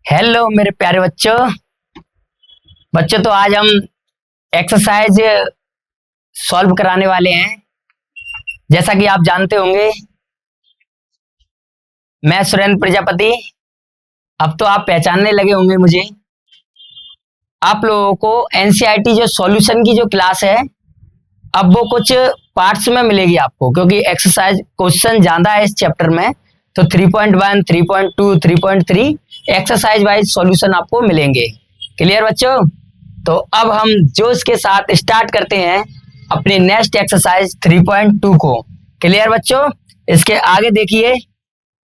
Hello मेरे प्यारे बच्चों। तो आज हम एक्सरसाइज सॉल्व कराने वाले हैं। जैसा कि आप जानते होंगे, मैं सुरेंद्र प्रजापति। अब तो आप पहचानने लगे होंगे मुझे। आप लोगों को एनसीईआरटी जो सॉल्यूशन की जो क्लास है, अब वो कुछ पार्ट्स में मिलेगी आपको, क्योंकि एक्सरसाइज क्वेश्चन ज्यादा है इस चैप्टर में। तो 3.1, 3.2, 3.3 एक्सरसाइज वाइज सॉल्यूशन आपको मिलेंगे। क्लियर बच्चों? तो अब हम जोश के साथ स्टार्ट करते हैं अपनी नेक्स्ट एक्सरसाइज 3.2 को। क्लियर बच्चों? इसके आगे देखिए,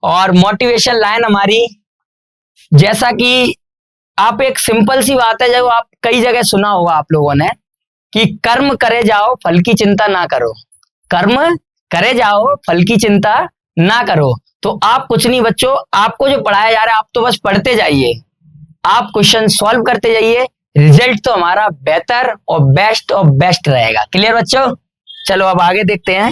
और मोटिवेशन लाइन हमारी, जैसा कि आप एक सिंपल सी बात है जो आप कई जगह सुना होगा आप लोगों ने, कि कर्म करे जाओ फल की चिंता ना करो। कर्म करे जाओ फल की चिंता ना करो। तो आप कुछ नहीं बच्चों, आपको जो पढ़ाया जा रहा है आप तो बस पढ़ते जाइए, आप क्वेश्चन सॉल्व करते जाइए। रिजल्ट तो हमारा बेहतर और बेस्ट रहेगा। क्लियर बच्चों? चलो अब आगे देखते हैं।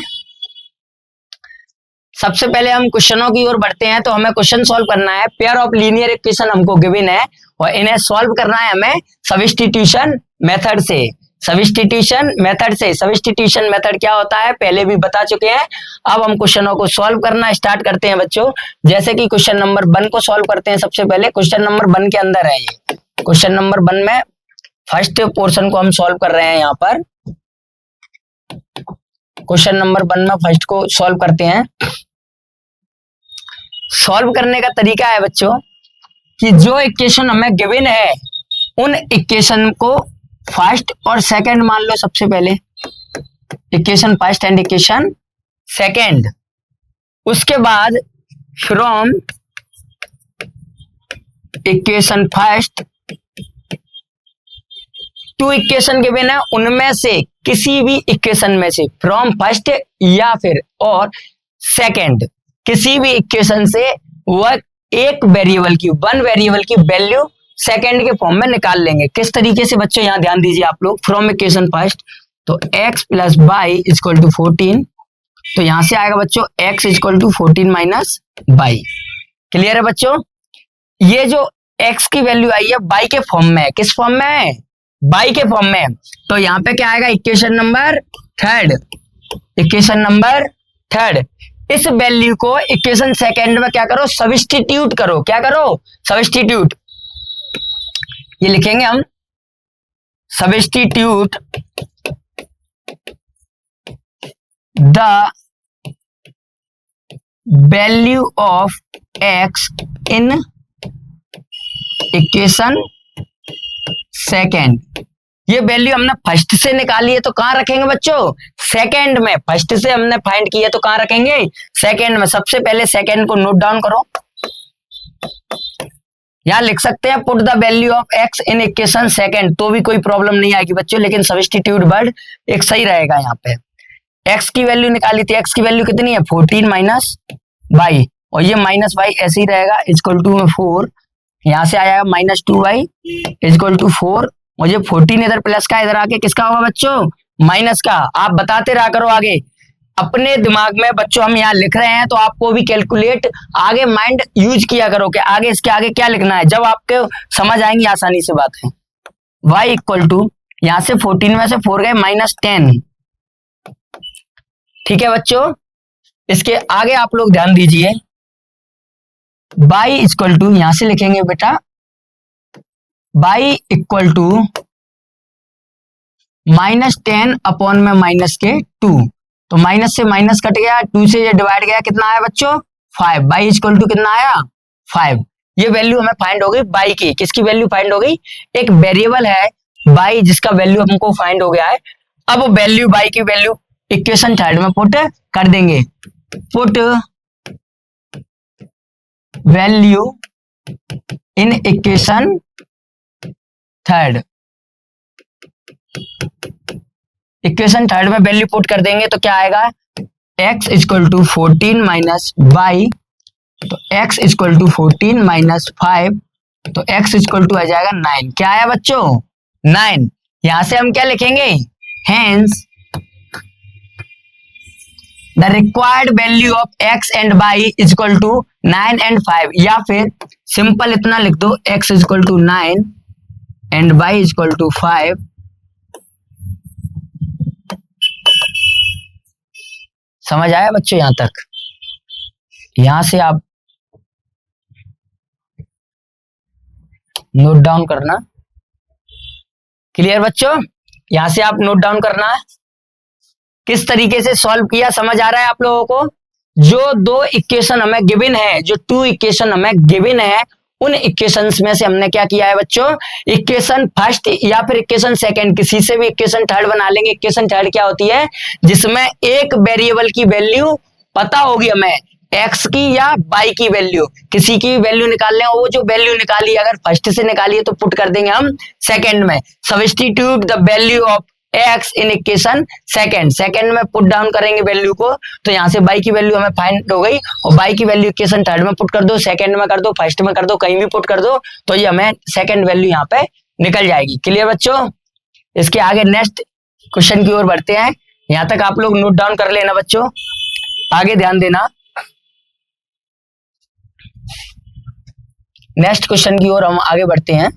सबसे पहले हम क्वेश्चनों की ओर बढ़ते हैं। तो हमें क्वेश्चन सॉल्व करना है। पेयर ऑफ लीनियर इक्वेशन हमको गिवन है और इन्हें सॉल्व करना है हमें सब्स्टिट्यूशन मेथड से। सब्स्टिट्यूशन मेथड क्या होता है पहले भी बता चुके हैं। अब हम क्वेश्चनों को सॉल्व करना स्टार्ट करते हैं बच्चों। जैसे कि क्वेश्चन नंबर 1 को सॉल्व करते हैं। सबसे पहले क्वेश्चन नंबर 1 के अंदर है ये। क्वेश्चन नंबर 1 में फर्स्ट पोर्शन को हम सॉल्व कर रहे हैं। यहाँ पर क्वेश्चन नंबर 1 में फर्स्ट को सॉल्व करते हैं। सॉल्व करने का तरीका है बच्चों कि जो इक्वेशन हमें गिवन है उन इक्वेशन को फर्स्ट और सेकंड मान लो। सबसे पहले equation first and equation second. उसके बाद from equation first to equation given है, उनमें से किसी भी इक्वेशन में से, फ्रॉम फर्स्ट या फिर और सेकंड, किसी भी इक्वेशन से वह एक वेरिएबल की, वन वेरिएबल की वैल्यू सेकंड के फॉर्म में निकाल लेंगे। किस तरीके से बच्चों, यहां ध्यान दीजिए आप लोग। फ्रॉम इक्वेशन फर्स्ट, तो x plus y equal to 14। तो यहां से आएगा बच्चों x equal to 14 minus y. Clear है बच्चों? ये जो x की वैल्यू आई है y के फॉर्म में है। किस फॉर्म में है? y के फॉर्म में। तो यहाँ पे क्या आएगा? Equation number third. इस वैल्यू को इक्वेशन सेकंड में क्या करो? सब्स्टिट्यूट करो। क्या करो? सब्स्टिट्यूट। ये लिखेंगे हम, substitute the value of x in equation second. ये वैल्यू हमने फर्स्ट से निकाली है तो कहां रखेंगे बच्चों? सेकंड में। फर्स्ट से हमने फाइंड की है तो कहां रखेंगे? सेकंड में। सबसे पहले सेकंड को नोट डाउन करो। यहां लिख सकते हैं put the value of x in equation second, तो भी कोई प्रॉब्लम नहीं आएगी बच्चों, लेकिन सब्स्टिट्यूट वर्ड एक सही रहेगा। यहाँ पे x की वैल्यू निकाली थी। x की वैल्यू कितनी है? 14 माइनस वाई, और ये माइनस वाई ऐसे ही रहेगा इक्वल टू 4। यहाँ से आया माइनस 2y इक्वल टू 4, और ये 14 इधर प्लस का, इधर आके किसका होगा बच्चों? माइनस का। आप बताते रहा करो आगे अपने दिमाग में बच्चों। हम यहाँ लिख रहे हैं तो आपको भी कैलकुलेट आगे माइंड यूज किया करो कि आगे इसके आगे क्या लिखना है। जब आपके समझ आएंगी आसानी से बात है। y इक्वल टू, यहाँ से 14 में से 4 गए -10। ठीक है बच्चों? इसके आगे आप लोग ध्यान दीजिए। y इक्वल टू, यहां से लिखेंगे बेटा y इक्वल टू -10 अपॉन में माइनस के 2। तो माइनस से माइनस कट गया, 2 से ये डिवाइड गया, कितना आया बच्चों? 5। y इक्वल टू कितना आया? 5। ये वैल्यू हमें फाइंड हो गई y की। किसकी वैल्यू फाइंड हो गई? एक वेरिएबल है y जिसका वैल्यू हमको फाइंड हो गया है। अब वैल्यू y की वैल्यू इक्वेशन थर्ड में पुट कर देंगे। Put value in equation third. Equation third में वैल्यू पुट कर देंगे तो क्या आएगा? x equal to 14 minus y. तो x इक्वल टू 14 माइनस 5, तो x इक्वल टू आ जाएगा 9। क्या आया बच्चों? 9। यहां से हम क्या लिखेंगे? Hence the required value of x and y is equal to 9 and 5, या फिर सिंपल इतना लिख दो x is equal to 9 and y is equal to 5। समझ आया बच्चों यहां तक? यहां से आप नोट डाउन करना। क्लियर बच्चों? यहां से आप नोट डाउन करना है किस तरीके से सॉल्व किया। समझ आ रहा है आप लोगों को? जो दो इक्वेशन हमें गिवन है, जो 2 इक्वेशन हमें गिवन है, उन इक्वेशंस में से हमने क्या किया है बच्चों, इक्वेशन फर्स्ट या फिर इक्वेशन सेकंड, किसी से भी इक्वेशन थर्ड बना लेंगे। इक्वेशन थर्ड क्या होती है, जिसमें एक वेरिएबल की वैल्यू पता होगी हमें, एक्स की या वाई की वैल्यू, किसी की वैल्यू निकाल लें, वो जो वैल्यू निकाली अगर फर्स्ट से निकाली है तो पुट कर देंगे हम सेकंड में। Substitute the value of x in equation second में पुट डाउन करेंगे वैल्यू को, तो यहाँ से वाई की वैल्यू हमें फाइंड हो गई, और वाई की वैल्यू इक्वेशन थर्ड में पुट कर दो, सेकंड में कर दो, फर्स्ट में कर दो, कहीं भी पुट कर दो, तो ये हमें सेकंड वैल्यू यहाँ पे निकल जाएगी। क्लियर बच्चों? इसके आगे नेक्स्ट क्वेश्चन की ओर बढ़ते हैं। यहाँ तक आप लोग नोट डाउन कर लेना बच्चों, आगे ध्यान देना। नेक्स्ट क्वेश्चन की ओर हम आगे बढ़ते हैं।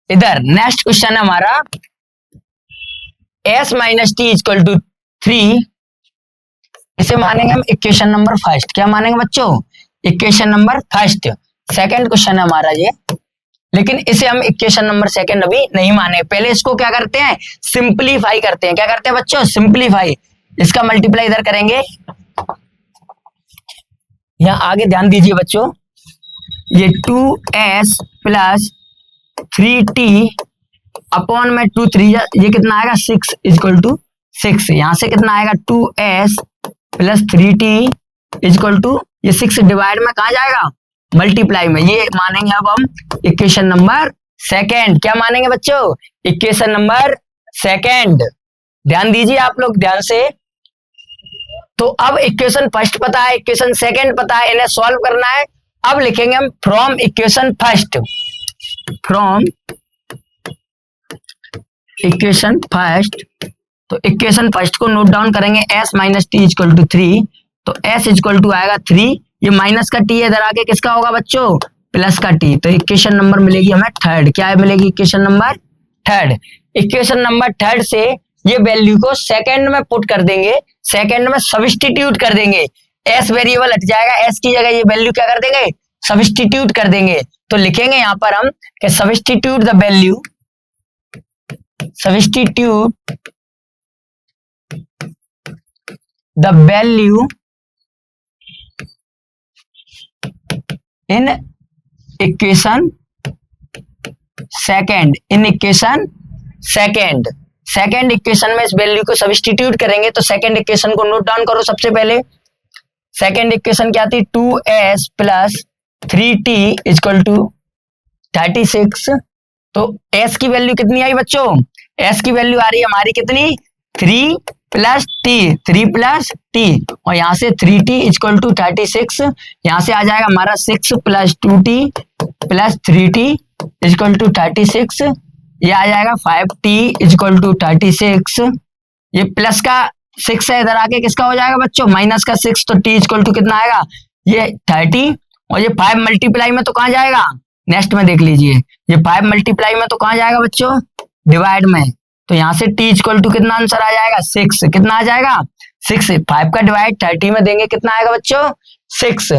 इधर नेक्स्ट क्वेश्चन है हमारा s minus t equal to 3, इसे मानेंगे हम इक्वेशन नंबर फर्स्ट। क्या मानेंगे बच्चों? Equation number first. Second question है हमारा ये, लेकिन इसे हम इक्वेशन नंबर सेकंड अभी नहीं माने। पहले इसको क्या करते हैं, सिंप्लीफाई करते हैं। क्या करते हैं बच्चों? सिंप्लीफाई। इसका मल्टीप्लाई इधर करेंगे, यहां आगे ध्यान दीजिए बच्चों, ये 2s प्लस 3t अपॉन में 2 3 ये कितना आएगा 6 इक्वल टू 6। यहां से कितना आएगा 2s plus 3t equal to, ये 6 डिवाइड में कहा जाएगा, मल्टीप्लाई में। ये मानेंगे अब हम इक्वेशन नंबर सेकंड। क्या मानेंगे बच्चों? Equation number second. ध्यान दीजिए आप लोग ध्यान से। तो अब इक्वेशन फर्स्ट पता है, इक्वेशन सेकंड पता है, इन्हें सॉल्व करना है। अब लिखेंगे हम from equation first, from equation first. तो इक्वेशन फर्स्ट को नोट डाउन करेंगे, s minus t equal to 3, तो s इक्वल टू आएगा 3, ये माइनस का t है, इधर आके किसका होगा बच्चों, प्लस का t। तो इक्वेशन नंबर मिलेगी हमें थर्ड। क्या है मिलेगी? Equation number third. Equation number third से ये वैल्यू को सेकंड में पुट कर देंगे, सेकंड में सब्स्टिट्यूट कर देंगे, s वेरिएबल हट जाएगा, s की जगह ये वैल्यू क्या कर देंगे, सब्स्टिट्यूट कर देंगे। तो लिखेंगे यहां पर हम कि substitute the value, substitute the value in equation second, in equation second. Second equation में इस वैल्यू को सब्स्टिट्यूट करेंगे, तो सेकंड इक्वेशन को नोट डाउन करो सबसे पहले। सेकंड इक्वेशन क्या थी, 2s plus 3t equal to 36। तो s की वैल्यू कितनी आई बच्चों, s की वैल्यू आ रही है हमारी कितनी, 3 प्लस टी, 3 प्लस टी, और यहाँ से 3t इक्वल टू 36। यहाँ से आ जाएगा हमारा 6 plus 2t plus 3t equal to 36। ये आ जाएगा 5t इक्वल टू 36। ये प्लस का 6 है, इधर आके किसका हो जाएगा बच्चों, माइनस का 6। तो t इक्वल टू कितना आएगा, ये 30, और ये 5 मल्टीप्लाई में तो कहाँ जाएगा, नेक्स्ट में देख लीजिए, ये 5 मल्टीप्लाई में तो कहाँ जाएगा बच्चों, डिवाइड में। तो यहाँ से t इक्वल टू कितना आंसर आ जाएगा, 6। कितना आ जाएगा 6। 5 का डिवाइड 30 में देंगे, कितना आएगा बच्चों, 6।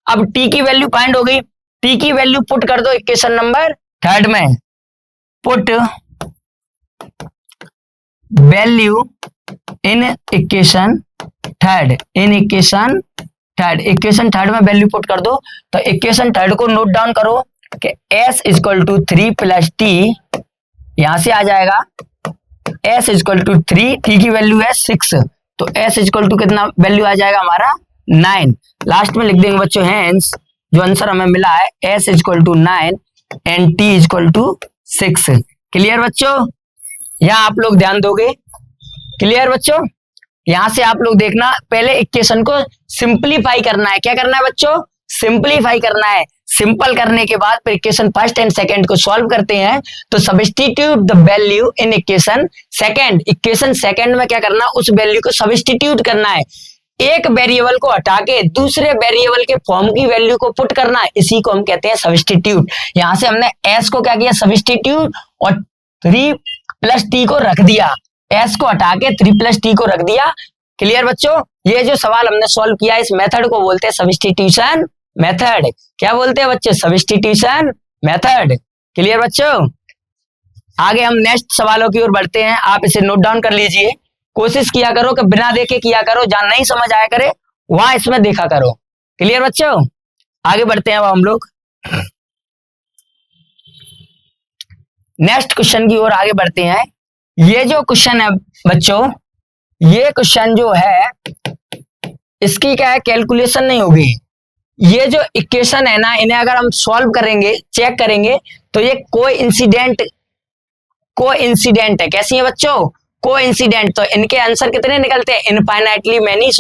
अब t की वैल्यू फाइंड हो गई, t की वैल्यू पुट कर दो इक्वेशन नंबर थर्ड में। Put value in equation third, in equation third, equation third में वैल्यू पुट कर दो। तो इक्वेशन थर्ड को नोट डाउन करो कि s equal to 3 plus t, यहां से आ जाएगा s इक्वल टू 3, t की वैल्यू है 6, तो s इक्वल टू कितना वैल्यू आ जाएगा हमारा 9। लास्ट में लिख देंगे बच्चों हैंस, जो आंसर हमें मिला है s equal to 9 and t equal to 6। Clear बच्चों? यहाँ आप लोग ध्यान दोगे। क्लियर बच्चों? यहां से आप लोग देखना, पहले इक्वेशन को सिंपलीफाई करना है। क्या करना है बच्चों, सिंपलीफाई करना है। सिंपल करने के बाद फिर इक्वेशन फर्स्ट एंड सेकंड को सॉल्व करते हैं। तो substitute the value in equation second, equation second में क्या करना, उस वैल्यू को सब्स्टिट्यूट करना है, एक वेरिएबल को हटा के दूसरे वेरिएबल के फॉर्म की वैल्यू को पुट करना है, इसी को हम कहते हैं सब्स्टिट्यूट। यहां से हमने s को क्या किया, सब्स्टिट्यूट, और 3 + t को रख दिया, s को हटा के 3 + t को रख दिया। क्लियर बच्चों, ये जो सवाल हमने सॉल्व किया इस मेथड को बोलते हैं सब्स्टिट्यूशन मेथड। क्या बोलते हैं बच्चे, सब्स्टिट्यूशन मेथड। क्लियर बच्चों, आगे हम नेक्स्ट सवालों की ओर बढ़ते हैं। आप इसे नोट डाउन कर लीजिए, कोशिश किया करो कि बिना देखे किया करो, जहां नहीं समझ आया करे वहां इसमें देखा करो। क्लियर बच्चों, आगे बढ़ते हैं अब हम लोग नेक्स्ट क्वेश्चन की ओर आगे बढ़ते हैं। ये जो क्वेश्चन है बच्चों, ये क्वेश्चन जो है इसकी क्या है, कैलकुलेशन नहीं होगी। ये जो इक्वेशन है ना, इन्हें अगर हम सॉल्व करेंगे, चेक करेंगे, तो ये कोइंसिडेंट है। कैसी है बच्चों, कोइंसिडेंट। तो इनके आंसर कितने निकलते हैं, इनफाइनाइटली मैनी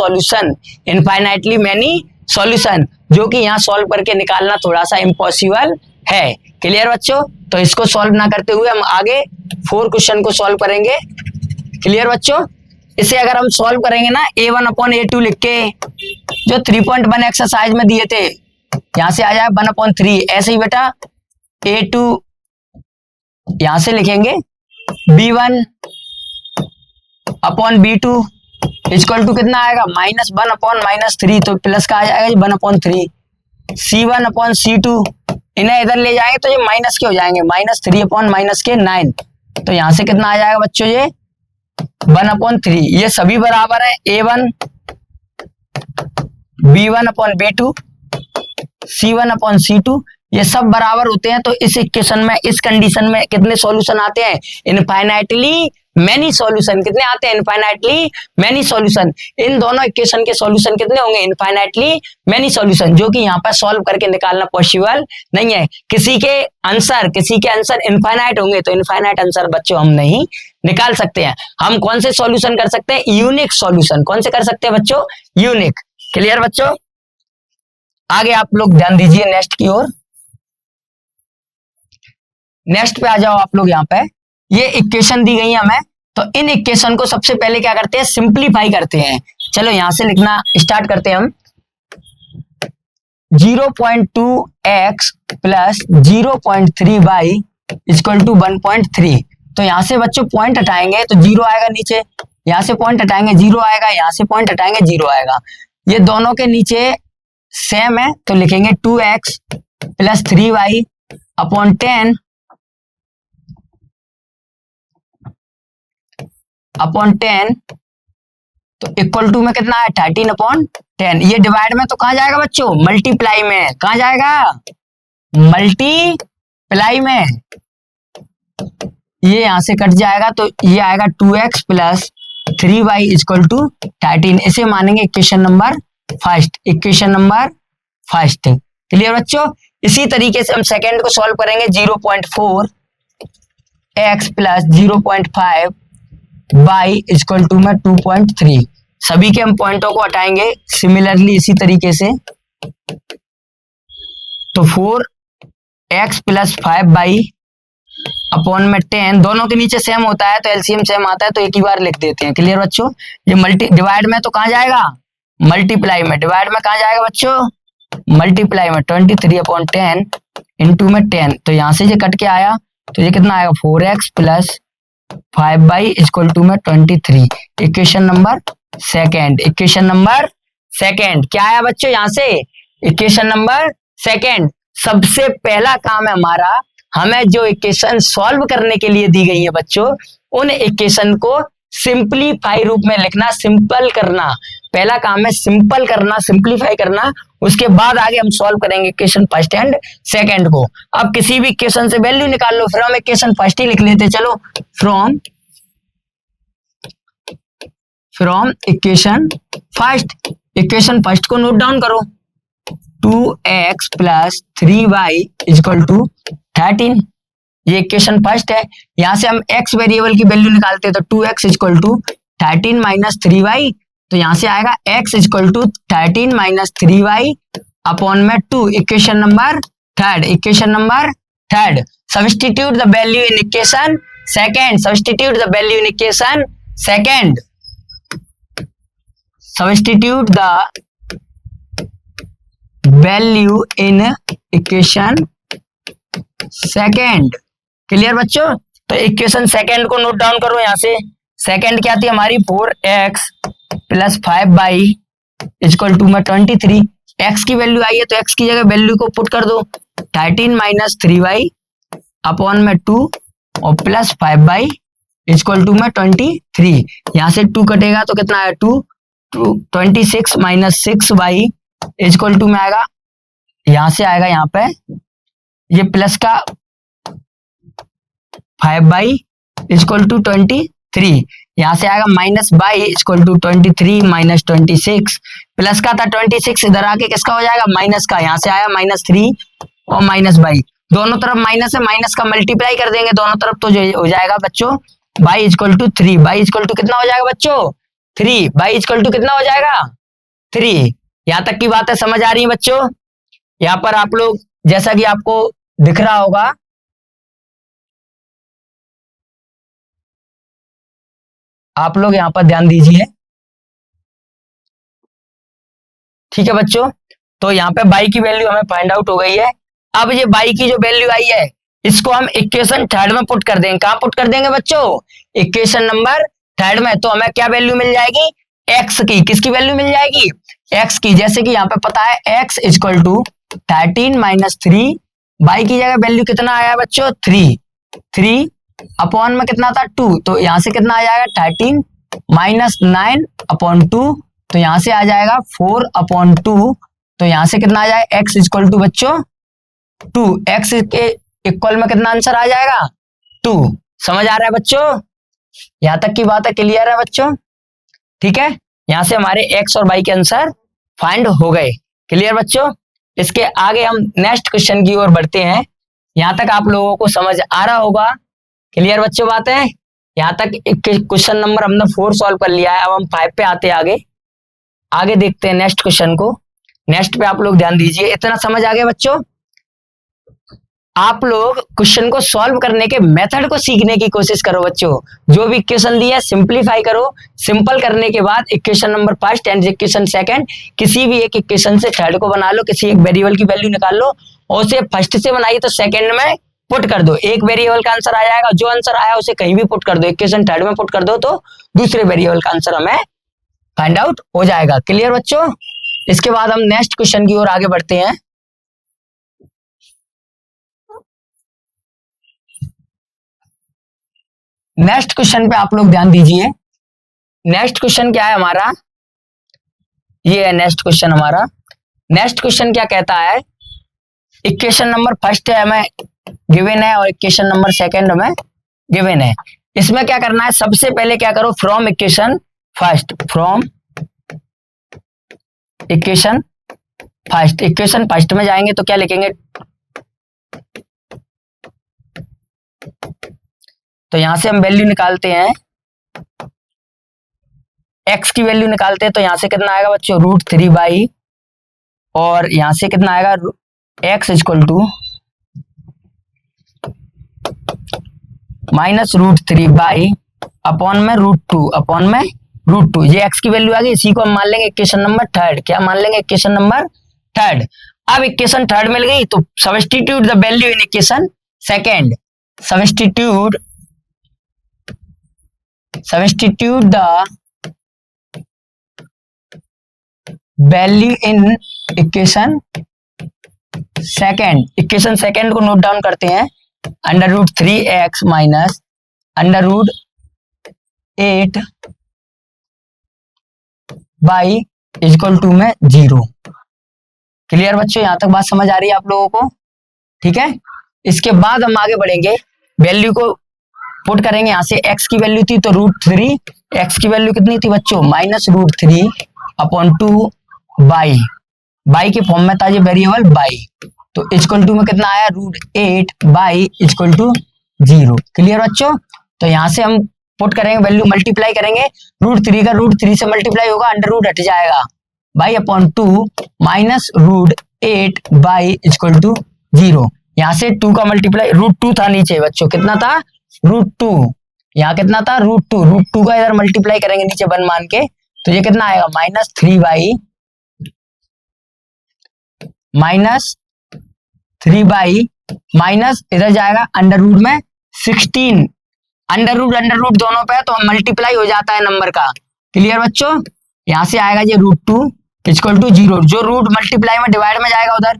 सॉल्यूशन, जो कि यहाँ सॉल्व करके निकालना थोड़ा सा इम्पॉसिबल है। क्लियर बच्चों, तो इसको सॉल्व ना करते हुए हम आगे 4 क्वेश्चन को सॉल्व करेंगे। क्लियर बच्चों, इसे अगर हम सॉल्व करेंगे ना, a1/a2 लिख के जो 3.1 एक्सरसाइज में दिए थे, यहां से आ जाए 1/3, ऐसे ही बेटा a2 यहां से लिखेंगे, b1/b2 इक्वल टू कितना आएगा, -1/-3, तो प्लस का आ जाएगा 1/3, c1/c2 इन्हें इधर ले जाएंगे तो ये माइनस के हो जाएंगे, -3/-9, तो यहां से कितना आ जाएगा बच्चों, ये 1/3। ये सभी बराबर है, a1 b1/b2 c1/c2, ये सब बराबर होते हैं। तो इस इक्वेशन में, इस कंडीशन में कितने सॉल्यूशन आते हैं, इनफाइनाइटली मैनी सॉल्यूशन। कितने आते हैं, इनफाइनाइटली मैनी सॉल्यूशन। इन दोनों इक्वेशन के सॉल्यूशन कितने होंगे, इनफाइनाइटली मैनी सॉल्यूशन, जो कि यहाँ पर सॉल्व करके निकालना पॉसिबल नहीं है। किसी के आंसर इनफाइनाइट होंगे, तो इनफाइनाइट आंसर बच्चों हम नहीं निकाल सकते हैं। हम कौन से सॉल्यूशन कर सकते हैं, यूनिक सॉल्यूशन। कौन से कर सकते हैं बच्चों, यूनिक। क्लियर बच्चों, आगे आप लोग ध्यान दीजिए नेक्स्ट की ओर। नेक्स्ट पे आ जाओ आप लोग। यहाँ पे ये इक्वेशन दी गई है हमें, तो इन इक्वेशन को सबसे पहले क्या करते हैं, सिंप्लीफाई करते हैं। चलो यहां से लिखना स्टार्ट करते हैं हम। 0.2x + 0.3y = 1.3। तो यहां से बच्चों पॉइंट हटाएंगे तो 0 आएगा नीचे, यहां से पॉइंट हटाएंगे 0 आएगा, यहां से पॉइंट हटाएंगे 0 आएगा। ये दोनों के नीचे सेम है, तो लिखेंगे 2x + 3y / 10 तो इक्वल टू में कितना है, 13/10। ये डिवाइड में तो कहां जाएगा बच्चों, मल्टीप्लाई में। कहां जाएगा, मल्टीप्लाई में। ये यहां से कट जाएगा, तो ये आएगा 2x + 3y = 13। इसे मानेंगे इक्वेशन नंबर फर्स्ट। क्लियर बच्चों, इसी तरीके से हम सेकेंड को सॉल्व करेंगे। 0.4x + 0.5y = 2.3। सभी के हम पॉइंटों को हटाएंगे सिमिलरली इसी तरीके से। तो 4x + 5y / 10 दोनों के नीचे सेम होता है, तो एलसीएम सेम आता है, तो एक ही बार लिख देते हैं। क्लियर बच्चों, ये डिवाइड में तो कहां जाएगा, मल्टीप्लाई में। डिवाइड में कहां जाएगा बच्चों, मल्टीप्लाई में। 23/10 इंटू में 10, तो यहां से ये कट के आया, तो ये कितना आएगा, 4x + 5y = 23। Equation number second क्या आया बच्चों, यहां से इक्वेशन नंबर सेकंड। सबसे पहला काम है हमारा, हमें जो इक्वेशन सॉल्व करने के लिए दी गई है बच्चों, उन इक्वेशन को सिंपलीफाई रूप में लिखना, सिंपल करना। पहला काम है सिंपल करना, सिंपलीफाई करना। उसके बाद आगे हम सॉल्व करेंगे इक्वेशन फर्स्ट एंड सेकंड को। अब किसी भी इक्वेशन से वैल्यू निकाल लो, फ्रॉम इक्वेशन फर्स्ट ही लिख लेते। चलो फ्रॉम इक्वेशन फर्स्ट को नोट डाउन करो। 2x + 3y = 13। ये इक्वेशन फर्स्ट है। यहां से हम x वेरिएबल की वैल्यू निकालते हैं, तो 2x = 13 - 3y, तो यहां से आएगा x = 13 - 3y / 2। Equation number third, equation number third. Substitute the value in equation second, substitute the value in equation second, substitute the value in equation second. Clear बच्चों? तो इक्वेशन सेकेंड को note down करो यहां से। Second क्या थी हमारी 4x plus 5y equal to में 23। x की वैल्यू आई है तो x की जगह वैल्यू को पुट कर दो, 13 माइनस 3y अपॉन में 2 और प्लस 5y इक्वल टू में 23। यहां से 2 कटेगा तो कितना आएगा 2, 26 माइनस 6y इक्वल टू में आएगा, यहां से आएगा यहाँ पे ये प्लस का 5y इक्वल टू 23, यहां से आएगा minus y equal to 23 minus 26, plus का था 26 इधर आके किसका हो जाएगा माइनस का, यहां से आया माइनस 3 और माइनस y, दोनों तरफ माइनस है, माइनस का मल्टीप्लाई कर देंगे दोनों तरफ तो जो हो जाएगा बच्चों y equal to 3, y equal to कितना हो जाएगा बच्चों 3, y इक्वल टू कितना हो जाएगा 3। यहां तक की बातें समझ आ रही है बच्चों? यहाँ पर आप लोग जैसा कि आपको दिख रहा होगा आप लोग यहां पर ध्यान दीजिए, ठीक है बच्चों? तो यहाँ पे y की वैल्यू हमें फाइंड आउट हो गई है। अब ये y की जो वैल्यू आई है इसको हम इक्वेशन थर्ड में पुट कर देंगे। कहां पुट कर देंगे बच्चों? इक्वेशन नंबर थर्ड में। तो हमें क्या वैल्यू मिल जाएगी x की, किसकी वैल्यू मिल जाएगी x की, जैसे कि यहाँ पे पता है x equal to 13 minus 3, y की जगह वैल्यू कितना आया बच्चों 3 अपॉन में कितना था 2, तो यहां से कितना आ जाएगा 13 माइनस 9 अपॉन 2, तो यहां से आ जाएगा 4 अपॉन 2, तो यहां से कितना आ जाएगा x इक्वल टू बच्चों 2, x के इक्वल में कितना आंसर आ जाएगा 2। समझ आ रहा है बच्चों? यहां तक की बात है क्लियर है बच्चों? ठीक है, यहां से हमारे x और y के आंसर फाइंड हो गए। क्लियर बच्चों? इसके आगे हम नेक्स्ट क्वेश्चन की ओर बढ़ते हैं। यहां तक आप लोगों को समझ आ रहा होगा। क्लियर बच्चों बात है? यहाँ तक क्वेश्चन नंबर हमने 4 सॉल्व कर लिया है। अब हम 5 पे आते हैं, आगे देखते हैं नेक्स्ट क्वेश्चन को। नेक्स्ट पे आप लोग ध्यान दीजिए। इतना समझ आ गया बच्चों? आप लोग क्वेश्चन को सॉल्व करने के मेथड को सीखने की कोशिश करो बच्चों। जो भी इक्वेशन दी है सिंपलीफाई करो। सिंपल करने के बाद equation number first and equation second किसी भी एक इक्वेशन से थर्ड को बना लो, किसी एक वेरिएबल की वैल्यू निकाल लो और उसे फर्स्ट से बनाइए तो सेकंड में पुट कर दो। एक वेरिएबल का आंसर आ जाएगा, जो आंसर आया उसे कहीं भी पुट कर दो, इक्वेशन थर्ड में पुट कर दो तो दूसरे वेरिएबल का आंसर हमें फाइंड आउट हो जाएगा। क्लियर बच्चों? इसके बाद हम नेक्स्ट क्वेश्चन की ओर आगे बढ़ते हैं। नेक्स्ट क्वेश्चन पे आप लोग ध्यान दीजिए। नेक्स्ट क्वेश्चन क्या है हमारा? ये है नेक्स्ट क्वेश्चन हमारा। नेक्स्ट क्वेश्चन क्या कहता है? इक्वेशन नंबर फर्स्ट है हमें गिवन है और इक्वेशन नंबर सेकंड हमें गिवन है। इसमें क्या करना है? सबसे पहले क्या करो, from equation first, from equation first, equation first में जाएंगे तो क्या लिखेंगे, तो यहां से हम वैल्यू निकालते हैं, x की वैल्यू निकालते हैं तो यहां से कितना आएगा बच्चों √3 और यहां से कितना आएगा x equal to minus √3 upon में √2 अपॉन में √2। ये x की वैल्यू आ गई, इसी को हम मान लेंगे इक्वेशन नंबर थर्ड। क्या मान लेंगे? Equation number third. अब इक्वेशन थर्ड मिल गई तो substitute the value in equation second, substitute the value in equation second. Equation second को नोट डाउन करते हैं, √3x minus √8 by equal to में 0। क्लियर बच्चों? यहां तक बात समझ आ रही है आप लोगों को? ठीक है, इसके बाद हम आगे बढ़ेंगे, वैल्यू को पुट करेंगे। यहां से x की वैल्यू थी तो √3, x की वैल्यू कितनी थी बच्चों माइनस √3 अपॉन 2 बाई के फॉर्म में था ये वेरिएबल बाई, तो इक्वल टू में कितना आया √8 बाई इक्वल टू 0। क्लियर बच्चों? तो यहां से हम पुट करेंगे, वैल्यू मल्टीप्लाई करेंगे, √3 का √3 से मल्टीप्लाई होगा, अंडर हट जाएगा, by upon 2 minus √8 by equal to 0। यहाँ से 2 का मल्टीप्लाई √2 था नीचे बच्चों, कितना था √2, यहाँ कितना था √2, √2 का इधर मल्टीप्लाई करेंगे नीचे 1 मान के, तो ये कितना आएगा -3 माइनस इधर जाएगा अंडर रूट में 16, अंडर रूट दोनों पे तो मल्टीप्लाई हो जाता है नंबर का। क्लियर बच्चों, यहाँ से आएगा ये √2 = 0, जो रूट मल्टीप्लाई में डिवाइड में जाएगा उधर,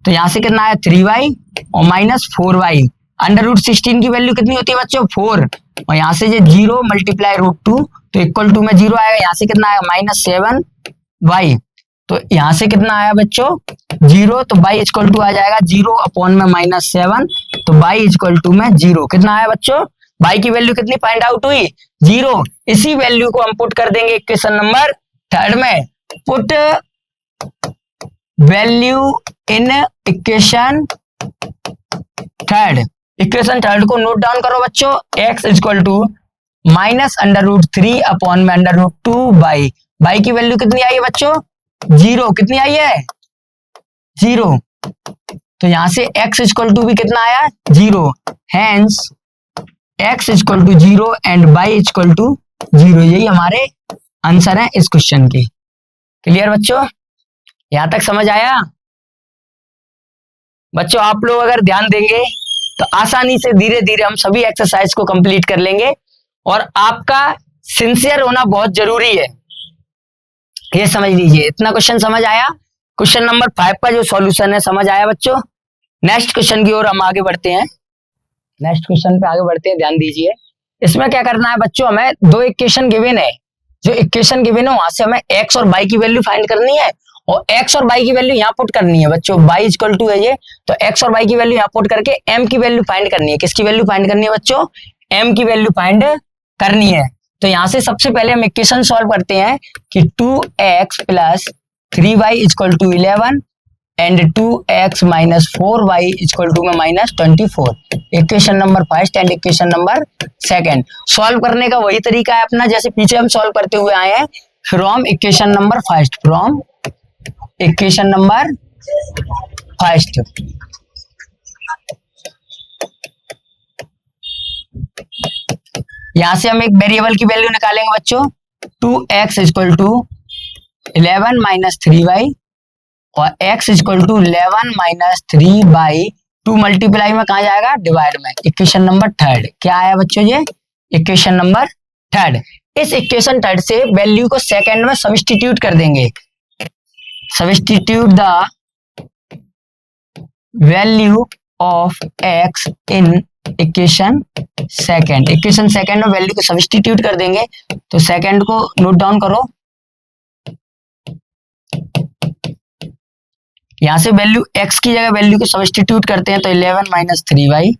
तो यहाँ से कितना है 3y और -4y। अंडर रूट 16 की वैल्यू कितनी होती है बच्चों 4, और यहाँ से ये 0 मल्टीप्लाई √2 तो = में 0 आएगा, यहाँ से कितना आएगा -7y, तो यहाँ से कितना आया बच्चों 0, तो y = आ जाएगा 0/7, तो y = में 0। कितना आया बच्चों, y की वैल्यू कितनी फाइंड आउट हुई 0। इसी वैल्यू को हम पुट कर देंगे इक्वेशन नंबर 3 में। Put value in equation 3, equation 3 को नोट डाउन करो बच्चों। x = -√3/√2y, y की वैल्यू कितनी आई है बच्चों 0, कितनी आई है 0, तो यहां से x = भी कितना आया 0, हेंस x = 0 एंड y = 0। यही हमारे आंसर है इस क्वेश्चन की। क्लियर बच्चों, यहां तक समझ आया बच्चों? आप लोग अगर ध्यान देंगे तो आसानी से धीरे धीरे हम सभी एक्सरसाइज को कंप्लीट कर लेंगे, और आपका सिंसियर होना बहुत जरूरी है, ये समझ लीजिए। इतना क्वेश्चन समझ आया? क्वेश्चन नंबर 5 का जो सॉल्यूशन है समझ आया बच्चों? नेक्स्ट क्वेश्चन की ओर हम आगे बढ़ते हैं। नेक्स्ट क्वेश्चन पे आगे बढ़ते हैं, ध्यान दीजिए। इसमें क्या करना है बच्चों, हमें 2 इक्वेशन गिवन है, जो इक्वेशन गिवन है वहां से हमें x और y की वैल्यू फाइंड करनी है, और x और y की वैल्यू यहाँ पुट करनी है बच्चों। y = है ये, तो x और y की वैल्यू यहाँ पुट करके m की वैल्यू फाइंड करनी है। किसकी वैल्यू फाइंड करनी है बच्चों, m की वैल्यू फाइंड करनी है। तो यहाँ से सबसे पहले हम इक्वेशन सॉल्व करते हैं कि 2x + 3y = 11 and 2x - 4y = में -24। Equation number 1 and equation number 2 solve करने का वही तरीका है अपना जैसे पीछे हम सॉल्व करते हुए आए हैं, from equation number 1, from equation number 1। यहां से हम एक वेरिएबल की वैल्यू निकालेंगे बच्चों, 2x = 11 - 3y और x = 11 - 3/2 मल्टीप्लाई में कहा जाएगा डिवाइड में। इक्वेशन नंबर 3 क्या आया बच्चों, ये इक्वेशन नंबर 3। इस इक्वेशन 3 से वैल्यू को सेकंड में सब्स्टिट्यूट कर देंगे। Substitute the value of x in equation 2। Equation 2 में वैल्यू को सब्स्टिट्यूट कर देंगे, तो सेकंड को नोट डाउन करो। यहां से वैल्यू x की जगह वैल्यू को सब्स्टिट्यूट करते हैं, तो 11 - 3y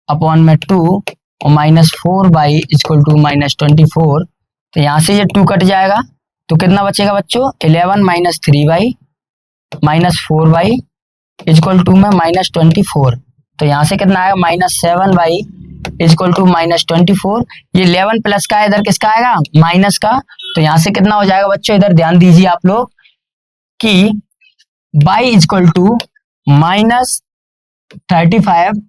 अपॉन में 2 और -4y = -24। तो यहां से ये 2 कट जाएगा, तो कितना बचेगा बच्चों 11 - 3y -4y = में -24। तो यहां से कितना आएगा -7y = -24। ये 11 प्लस का इधर किसका आएगा माइनस का, तो यहां से कितना हो जाएगा बच्चों, इधर ध्यान दीजिए आप लोग कि y = -35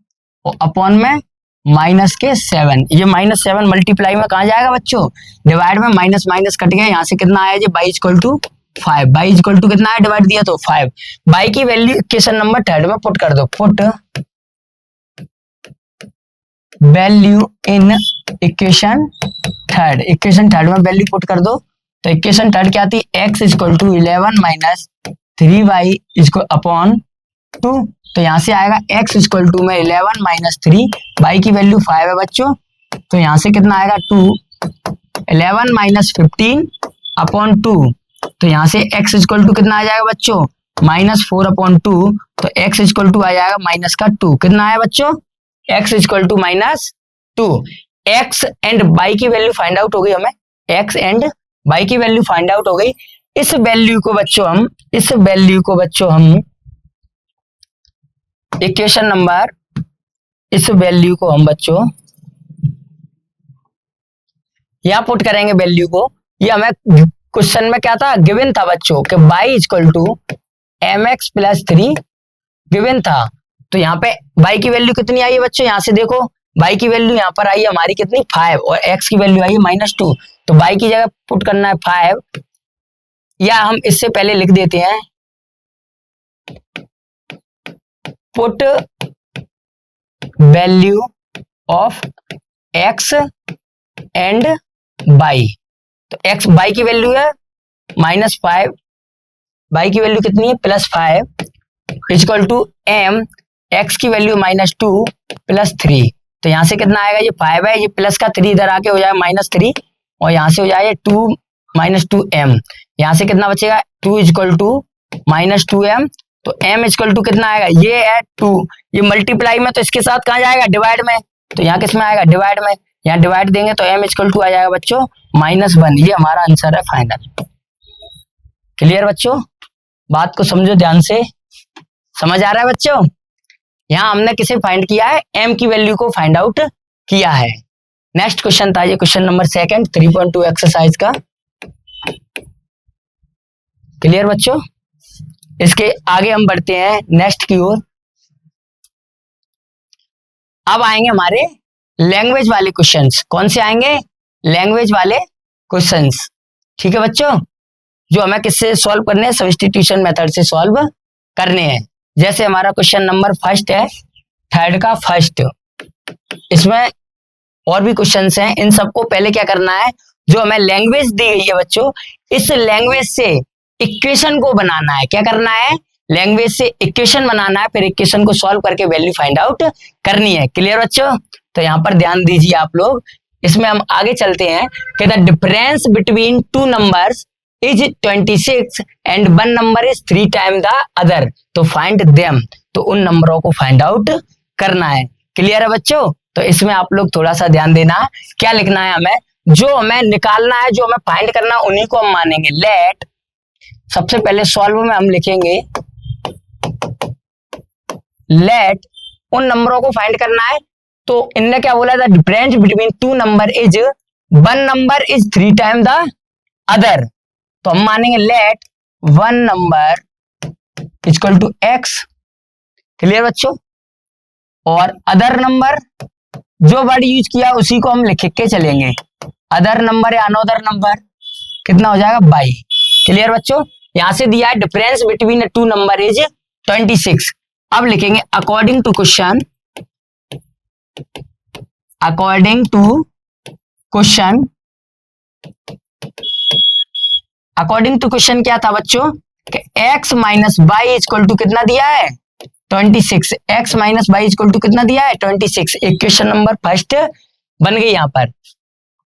अपॉन में -7। ये -7 मल्टीप्लाई में कहा जाएगा बच्चों डिवाइड में, माइनस माइनस कट गया, यहाँ से कितना आया जी y = 5। y = कितना है डिवाइड दिया तो 5। y की वैल्यू इक्वेशन नंबर 3 में पुट कर दो। Put value in equation 3, equation 3 में वैल्यू पुट कर दो। तो इक्वेशन 3 क्या थी, x = 11 - 3y अपॉन 2। तो यहां से आएगा x = में 11 - 3, y की वैल्यू 5 है बच्चों, तो यहां से कितना आएगा 2, 11 - 15 अपॉन 2। तो यहां से x = कितना आ जाएगा बच्चों -4/2, तो x = आ जाएगा -2। कितना आया बच्चों x = -2। x एंड y की वैल्यू फाइंड आउट हो गई हमें, x एंड y की वैल्यू फाइंड आउट हो गई। इस वैल्यू को बच्चों हम इक्वेशन नंबर, इस वैल्यू को हम बच्चों यहां पुट करेंगे वैल्यू को। ये हमें क्वेश्चन में क्या था गिवन था बच्चों कि y = mx + 3 गिवन था। तो यहाँ पे y की वैल्यू कितनी आई है बच्चों, यहाँ से देखो y की वैल्यू यहाँ पर आई है हमारी कितनी 5 और x की वैल्यू आई है -2। तो y की जगह पुट करना है 5, या हम इससे पहले लिख देते हैं put value of x and y। तो x y की वैल्यू है -5, y की वैल्यू कितनी है +5 इक्वल टू m, x की वैल्यू -2 +3। तो यहाँ से कितना आएगा, ये 5 है, ये प्लस का 3 इधर आके हो जाएगा -3 और यहाँ से हो जाएगा 2 -2m। यहाँ से कितना बचेगा 2 इक्वल टू -2m। तो m इक्वल टू कितना आएगा, ये है 2, ये मल्टीप्लाई में तो इसके साथ कहाँ जाएगा डिवाइड में, तो यहाँ किस में आएगा डिवाइड में, यहाँ डिवाइड देंगे तो m इक्वल टू आ जाएगा बच्चों -1। ये हमारा आंसर है फाइनल। क्लियर बच्चों, बात को समझो ध्यान से, समझ आ रहा है बच्चों। यहाँ हमने किसे फाइंड किया है, m की वैल्यू को फाइंड आउट किया है। नेक्स्ट क्वेश्चन था ये क्वेश्चन नंबर 2 3.2 एक्सरसाइज का। क्लियर बच्चों, इसके आगे हम बढ़ते हैं नेक्स्ट की ओर। अब आएंगे हमारे लैंग्वेज वाले क्वेश्चंस। कौन से आएंगे, लैंग्वेज वाले क्वेश्चंस। ठीक है बच्चों, जो हमें किससे सॉल्व करने हैं, सब्स्टिट्यूशन मेथड से सॉल्व करने हैं। जैसे हमारा क्वेश्चन नंबर 1 है, 3rd का 1st। इसमें और भी क्वेश्चंस हैं, इन सबको पहले क्या करना है, जो हमें लैंग्वेज दी गई है बच्चों, इस लैंग्वेज से इक्वेशन को बनाना है। क्या करना है, लैंग्वेज से इक्वेशन बनाना है, फिर इक्वेशन को सॉल्व करके वैल्यू फाइंड आउट करनी है। क्लियर बच्चों, तो यहाँ पर ध्यान दीजिए आप लोग। इसमें हम आगे चलते हैं कि the difference between 2 numbers is 26 and 1 number is 3 time the other, तो फाइंड देम। तो उन नंबरों को फाइंड आउट करना है। क्लियर है बच्चों, तो इसमें आप लोग थोड़ा सा ध्यान देना। क्या लिखना है हमें, जो हमें निकालना है, जो हमें फाइंड करना है, उन्हीं को हम मानेंगे। लेट, सबसे पहले सॉल्व में हम लिखेंगे लेट, उन नंबरों को फाइंड करना है। तो इनने क्या बोला था, difference between 2 number is 1 number is 3 time the other. तो हम मानेंगे let 1 number equal to x। Clear बच्चों, और अदर नंबर, जो वर्ड यूज किया उसी को हम लिख के चलेंगे। अदर नंबर या अनदर नंबर कितना हो जाएगा y। क्लियर बच्चों, यहां से दिया है डिफरेंस बिटवीन 2 नंबर इज 26। अब लिखेंगे according to question, according to question, according to question क्या था बच्चों कि x minus y equal to कितना दिया है 26। x minus y equal to कितना दिया है 26। इक्वेशन नंबर 1 बन गई यहाँ पर।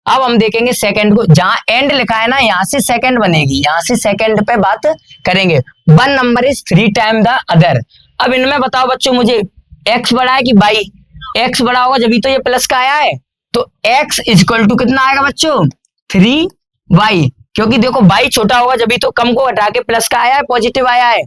अब हम देखेंगे सेकंड को, जहां एंड लिखा है ना, यहां से सेकंड बनेगी, यहां से सेकंड पे बात करेंगे। 1 number is 3 time the other. अब इनमें बताओ बच्चों मुझे, x बड़ा है कि y, x बड़ा होगा जब तो ये प्लस का आया है, तो x इक्वल टू कितना आएगा बच्चों 3y, क्योंकि देखो y छोटा होगा जब तो कम को हटा के प्लस का आया है, पॉजिटिव आया है,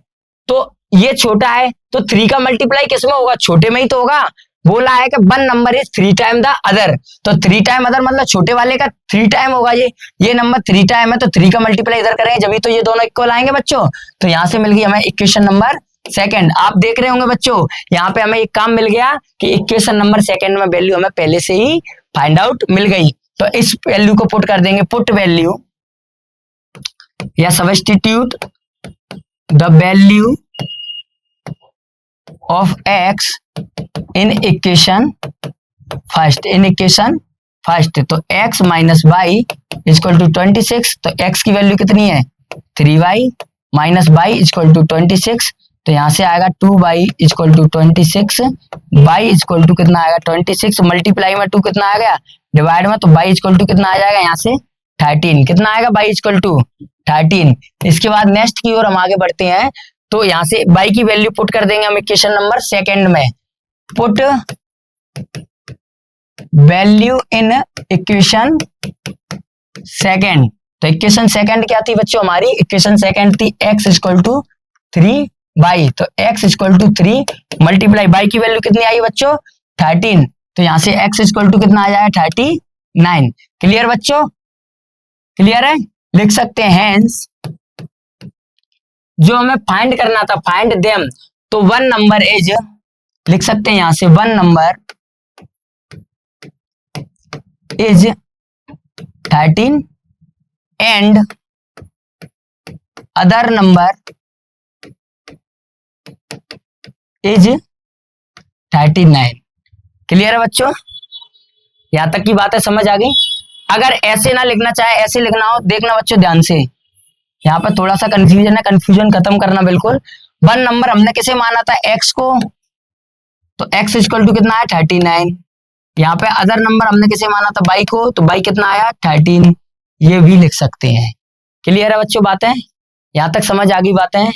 तो ये छोटा है, तो 3 का मल्टीप्लाई किसमें होगा, छोटे में ही तो होगा। बोला है कि 1 number is 3 time the other, तो 3 टाइम अदर मतलब छोटे वाले का 3 टाइम होगा। ये नंबर 3 टाइम है, तो 3 का मल्टीप्लाई इधर करेंगे जब तो ये दोनों इक्वल आएंगे बच्चों। तो यहाँ से मिल गई हमें इक्वेशन नंबर 2। आप देख रहे होंगे बच्चों, यहाँ पे हमें एक काम मिल गया कि इक्वेशन नंबर 2 में वैल्यू हमें पहले से ही फाइंड आउट मिल गई। तो इस वैल्यू को पुट कर देंगे, पुट वैल्यू या substitute the value of x in equation first, in equation first. तो x minus y equal to 26, तो x की वैल्यू कितनी है 3y minus y equal to 26, तो यहाँ से आएगा 2y equal to 26, y equal to कितना आएगा 26, मल्टीप्लाई में 2 कितना आ गया डिवाइड में, तो y इक्वल टू कितना आ जाएगा यहाँ से 13, कितना आएगा y इक्वल टू 13। इसके बाद नेक्स्ट की ओर हम आगे बढ़ते हैं, तो यहाँ से y की वैल्यू पुट कर देंगे हम इक्वेशन नंबर 2 में। पुट वैल्यू इन इक्वेशन 2, तो इक्वेशन 2 क्या थी बच्चों हमारी, इक्वेशन 2 थी x इक्वल टू 3y, तो x equal to 3 multiply y की वैल्यू कितनी आई बच्चों 13, तो यहाँ से x इक्वल टू कितना आ जाएगा 39। क्लियर बच्चों, क्लियर है, लिख सकते हैं। हेंस जो हमें फाइंड करना था, फाइंड देम, तो 1 नंबर इज, लिख सकते हैं यहां से 1 number is 13 and other number is 39। Clear है बच्चों? यहां तक की बात है, समझ आ गई? अगर ऐसे ना लिखना चाहे, ऐसे लिखना हो, देखना बच्चों ध्यान से, यहाँ पर थोड़ा सा कंफ्यूजन है, कंफ्यूजन खत्म करना बिल्कुल। 1 नंबर हमने किसे माना था? x को, तो x इक्वल टू कितना है? 39। यहाँ पे अदर नंबर हमने किसे माना था? y को, तो y कितना आया? 13। ये भी लिख सकते हैं। क्लियर है बच्चों बातें? यहां तक समझ आ गई बातें?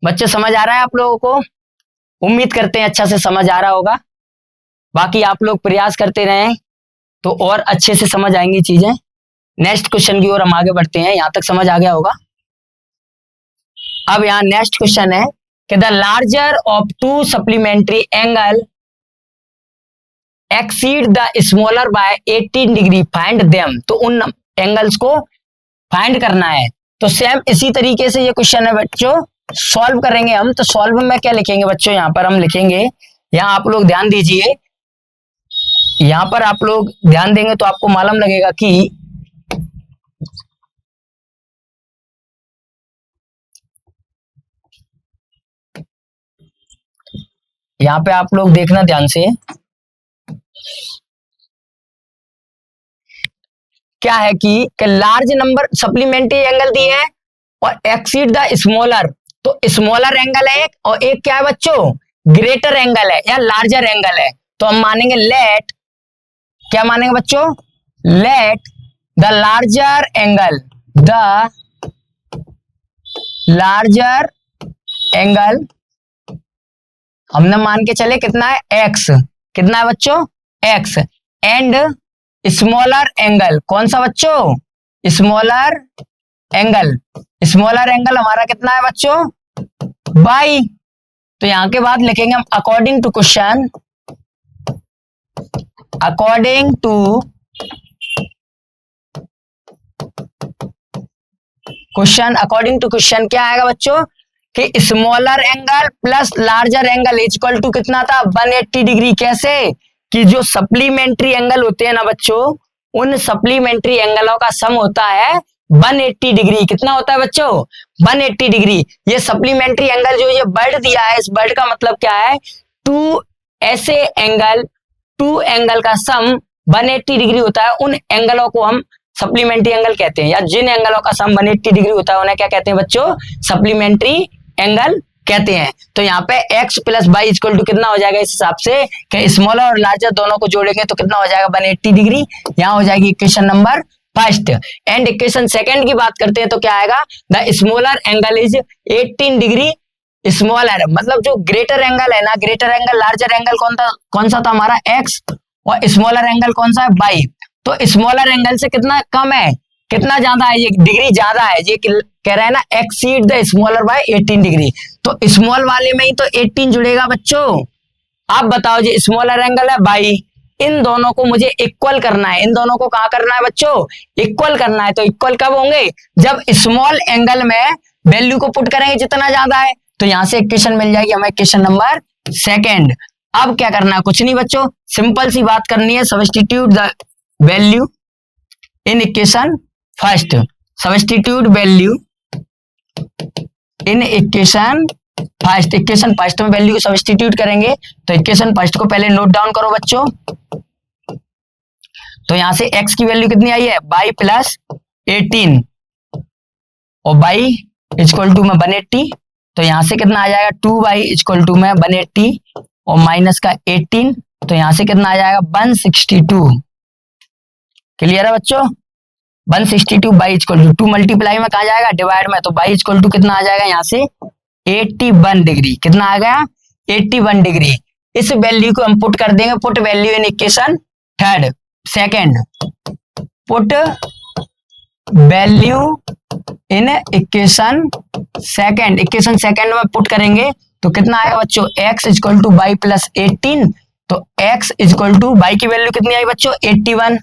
बच्चे समझ आ रहा है आप लोगों को? उम्मीद करते हैं अच्छा से समझ आ रहा होगा। बाकी आप लोग प्रयास करते रहें तो और अच्छे से समझ आएंगी चीजें। नेक्स्ट क्वेश्चन की ओर हम आगे बढ़ते हैं। यहां तक समझ आ गया होगा। अब यहाँ नेक्स्ट क्वेश्चन है कि the larger of to supplementary angle exceed the smaller by 18 degree, find them. तो उन एंगल्स को फाइंड करना है। तो सेम इसी तरीके से ये क्वेश्चन है बच्चों, सॉल्व करेंगे हम। तो सॉल्व में क्या लिखेंगे बच्चों? यहाँ पर हम लिखेंगे, यहाँ आप लोग ध्यान दीजिए, यहाँ पर आप लोग ध्यान देंगे तो आपको मालूम लगेगा कि यहाँ पे आप लोग देखना ध्यान से, क्या है कि लार्ज नंबर सप्लीमेंट्री एंगल दिए है और एक्सीड द स्मॉलर, तो स्मॉलर एंगल है एक, और एक क्या है बच्चों? ग्रेटर एंगल है या लार्जर एंगल है। तो हम मानेंगे लेट, क्या मानेंगे बच्चों? Let the larger angle, the larger angle हमने मान के चले कितना है? x। कितना है बच्चों? x। एंड स्मॉलर एंगल, कौन सा बच्चों? Smaller angle. स्मॉलर एंगल हमारा कितना है बच्चों? y। तो यहां के बाद लिखेंगे हम according to question, according to question, according to question क्या आएगा बच्चों कि smaller angle plus larger angle equal to कितना था? 180 डिग्री। कैसे? कि जो सप्लीमेंट्री एंगल होते हैं ना बच्चों, उन सप्लीमेंट्री एंगलों का सम होता है 180 डिग्री। कितना होता है बच्चों? 180 डिग्री। ये सप्लीमेंट्री एंगल जो ये वर्ड दिया है, इस वर्ड का मतलब क्या है? टू ऐसे एंगल, टू एंगल का सम 180 डिग्री होता है। उन एंगलों को हम सप्लीमेंट्री एंगल कहते हैं, या जिन एंगलों का सम 180 डिग्री होता है उन्हें क्या कहते हैं बच्चों? सप्लीमेंट्री एंगल कहते हैं। तो यहाँ पे x plus y equal to कितना हो जाएगा इस हिसाब से कि स्मॉलर और लार्जर दोनों को जोड़ेंगे तो कितना हो जाएगा? 180 डिग्री। यहाँ हो जाएगी equation number first. And equation second की बात करते हैं तो क्या आएगा? The smaller angle is 18 degree smaller, मतलब जो ग्रेटर एंगल है ना, ग्रेटर एंगल लार्जर एंगल कौन सा था हमारा? x, और स्मॉलर एंगल कौन सा है? y। तो स्मॉलर एंगल से कितना कम है, कितना ज्यादा है? ये डिग्री ज्यादा है। ये कह रहा है ना exceed the smaller by 18 degree, तो स्मॉल वाले में ही तो 18 जुड़ेगा बच्चों। आप बताओ, जी स्मॉलर एंगल है बाई, इन दोनों को मुझे इक्वल करना है। इन दोनों को कहा करना है बच्चों? इक्वल करना है। तो इक्वल कब होंगे? जब स्मॉल एंगल में वैल्यू को पुट करेंगे जितना ज्यादा है। तो यहां से इक्वेशन मिल जाएगी हमें, इक्वेशन नंबर सेकेंड। अब क्या करना है? कुछ नहीं बच्चों, सिंपल सी बात करनी है, substitute the value in equation first. Substitute value in equation first. Equation first में वैल्यू को सब्स्टिट्यूट करेंगे। तो इक्वेशन फर्स्ट को पहले नोट डाउन करो बच्चों। तो यहां से x की वैल्यू कितनी आई है? y प्लस 18 और y इक्वल टू में 180। तो यहां से कितना आ जाएगा? 2y इक्वल टू में 180 और माइनस का 18। तो यहां से कितना आ जाएगा? 162। क्लियर है बच्चों? 162 बाई इक्वल टू 2 मल्टीप्लाई में कहा जाएगा? डिवाइड में। तो बाई इक्वल टू कितना आ जाएगा यहाँ से? 81 डिग्री। कितना आ गया? 81 डिग्री। इस वैल्यू को हम पुट कर देंगे, put value in equation third second, put value in equation second. Equation second में पुट करेंगे तो कितना आएगा बच्चों? x equal two by plus 18। तो x इक्वल टू बाई की वैल्यू कितनी आई बच्चों? 81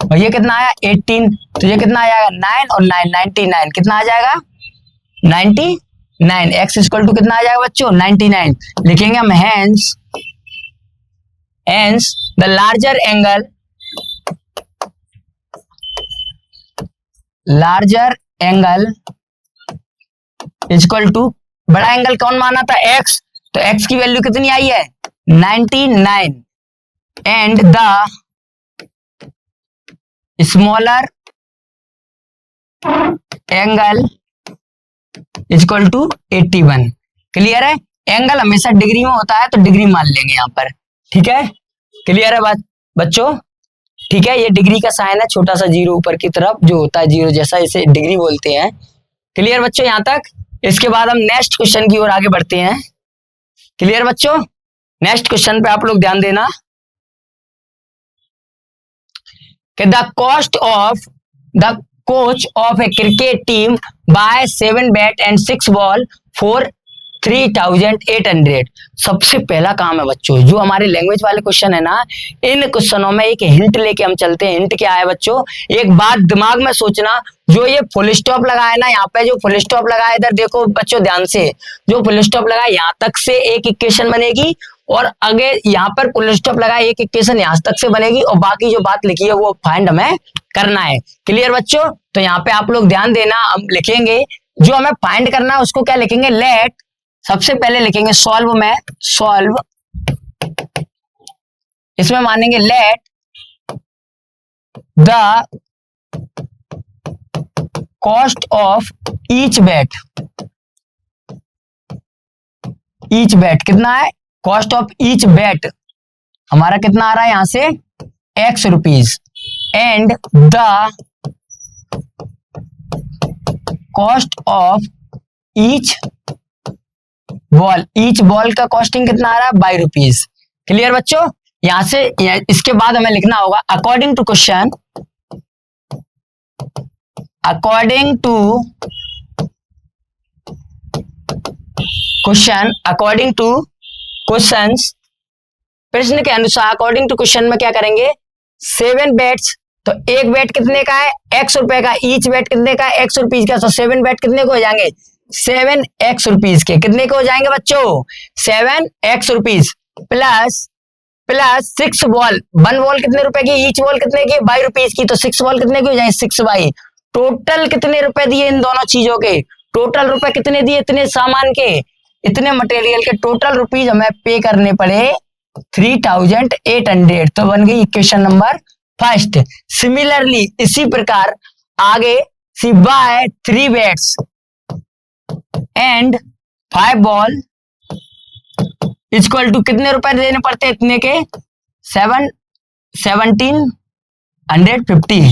और ये कितना आया? 18। तो ये कितना आ जाएगा? 9 और 9 99। कितना आ जाएगा? 99। 9, x इक्वल टू कितना आ जाएगा बच्चों 99 लिखेंगे हम। Hence the larger angle equal to, बड़ा एंगल कौन माना था x, तो x की वैल्यू कितनी आई है 99 and the smaller angle equal to 81। Clear है, एंगल हमेशा डिग्री में होता है तो डिग्री मान लेंगे यहाँ पर। ठीक है, क्लियर है बात बच्चों। ठीक है, ये डिग्री का साइन है, छोटा सा जीरो ऊपर की तरफ जो होता है जीरो जैसा, इसे डिग्री बोलते हैं। क्लियर बच्चों यहाँ तक। इसके बाद हम नेक्स्ट क्वेश्चन की ओर आगे बढ़ते हैं। क्लियर बच्चों, नेक्स्ट क्वेश्चन पे आप लोग ध्यान देना कि the coach of a cricket team buy 7 bat and 6 ball for 3800। सबसे पहला काम है बच्चों, जो हमारे लैंग्वेज वाले क्वेश्चन है ना, इन क्वेश्चनों में एक हिंट लेके हम चलते हैं। हिंट क्या है बच्चों, एक बात दिमाग में सोचना, जो ये फुल स्टॉप लगा है ना, यहाँ पे जो फुल स्टॉप लगा है, इधर देखो बच्चों ध्यान से, जो फुल स्टॉप लगा है यहाँ तक से एक इक्वेशन बनेगी, और आगे यहाँ पर फुल स्टॉप लगा एक इक्वेशन यहाँ तक से बनेगी, और बाकी जो बात लिखी है वो फाइंड हमें करना है। क्लियर बच्चों, तो यहाँ पे आप लोग ध्यान देना, हम लिखेंगे जो हमें फाइंड करना है उसको क्या लिखेंगे, लेट, सबसे पहले लिखेंगे सॉल्व में, सॉल्व, इसमें मानेंगे let the cost of each bat कितना है, कॉस्ट ऑफ ईच बैट हमारा कितना आ रहा है यहां से x rupees, and the cost of each ball का कॉस्टिंग कितना आ रहा है 22 रुपीज। क्लियर बच्चों, यहां से इसके बाद हमें लिखना होगा अकॉर्डिंग टू क्वेश्चन, क्वेश्चंस, प्रश्न के अनुसार, अकॉर्डिंग टू क्वेश्चन में क्या करेंगे, 7 बैट्स, तो एक बैट कितने का है x रुपए का, ईच बैट कितने का है x रुपीज का, तो 7 बैट कितने को हो जाएंगे 7x रुपीज के, कितने को हो जाएंगे बच्चों 7x rupees, plus 6 ball, 1 ball कितने रुपए की, ईच बॉल कितने की 22 रुपीज की, तो 6 बॉल कितने की हो जाएंगे 6 बाई, टोटल कितने रुपए दिए इन दोनों चीजों के, टोटल रुपए कितने दिए, इतने सामान के, इतने मटेरियल के टोटल रुपीज हमें पे करने पड़े 3800, तो बन गई इक्वेशन नंबर फर्स्ट। सिमिलरली इसी प्रकार आगे C by 3 bats and 5 ball equal to कितने रुपए देने पड़ते, इतने के 1750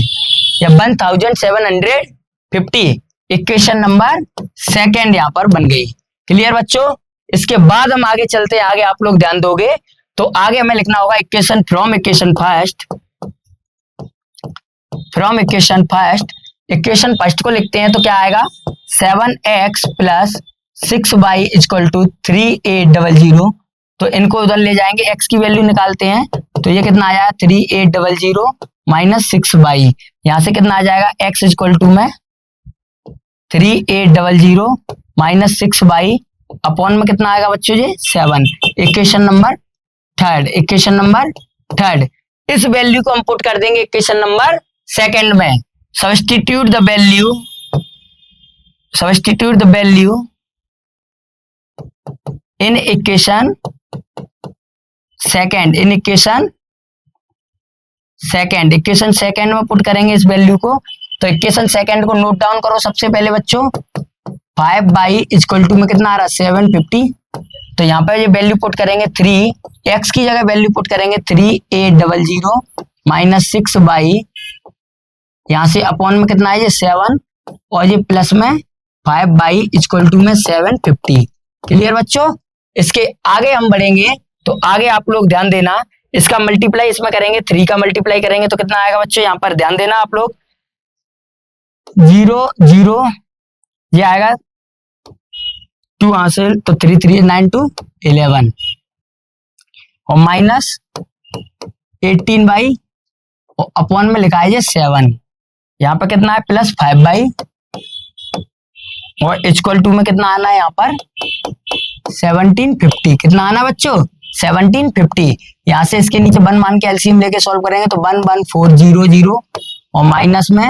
या 1750, इक्वेशन नंबर सेकेंड यहां पर बन गई। क्लियर बच्चों, इसके बाद हम आगे चलते हैं, आगे आप लोग ध्यान दोगे तो आगे हमें लिखना होगा इक्वेशन फ्रॉम इक्वेशन फर्स्ट को लिखते हैं तो क्या आएगा 7x plus 6y equal to 3800, तो इनको उधर ले जाएंगे, x की वैल्यू निकालते हैं तो ये कितना आया 3800 माइनस 6y, यहां से कितना आ जाएगा x इक्वल टू में 3800 माइनस 6y अपॉन में कितना आएगा बच्चों जी 7, इक्वेशन नंबर थर्ड। इस वैल्यू को हम पुट कर देंगे इक्वेशन नंबर सेकंड में, substitute the value in equation second में पुट करेंगे इस वैल्यू को, तो इक्वेशन सेकंड को नोट डाउन करो सबसे पहले बच्चों, 5 बाई इक्वल टू में कितना आ रहा है 750, तो यहाँ पे ये वैल्यू पुट करेंगे 3, x की जगह वैल्यू पुट करेंगे 3800 माइनस 6 बाई, यहाँ से अपॉन में कितना है ये 7, और ये प्लस में 5 बाई इक्वल टू में 750। क्लियर बच्चों, इसके आगे हम बढ़ेंगे तो आगे आप लोग ध्यान देना, इसका मल्टीप्लाई इसमें करेंगे, 3 का मल्टीप्लाई करेंगे तो कितना आएगा बच्चों, यहाँ पर ध्यान देना आप लोग 0 0 ये आएगा 2 हासिल, तो 3 3 9 2 11 और माइनस 18 बाई अपॉन में लिखा है 7, यहाँ पे कितना है प्लस 5 बाई और इक्वल टू में कितना आना है यहाँ पर 1750। कितना आना बच्चों 1750। यहाँ से इसके नीचे 1 मान के एलसीएम लेके सॉल्व करेंगे तो 11400 और माइनस में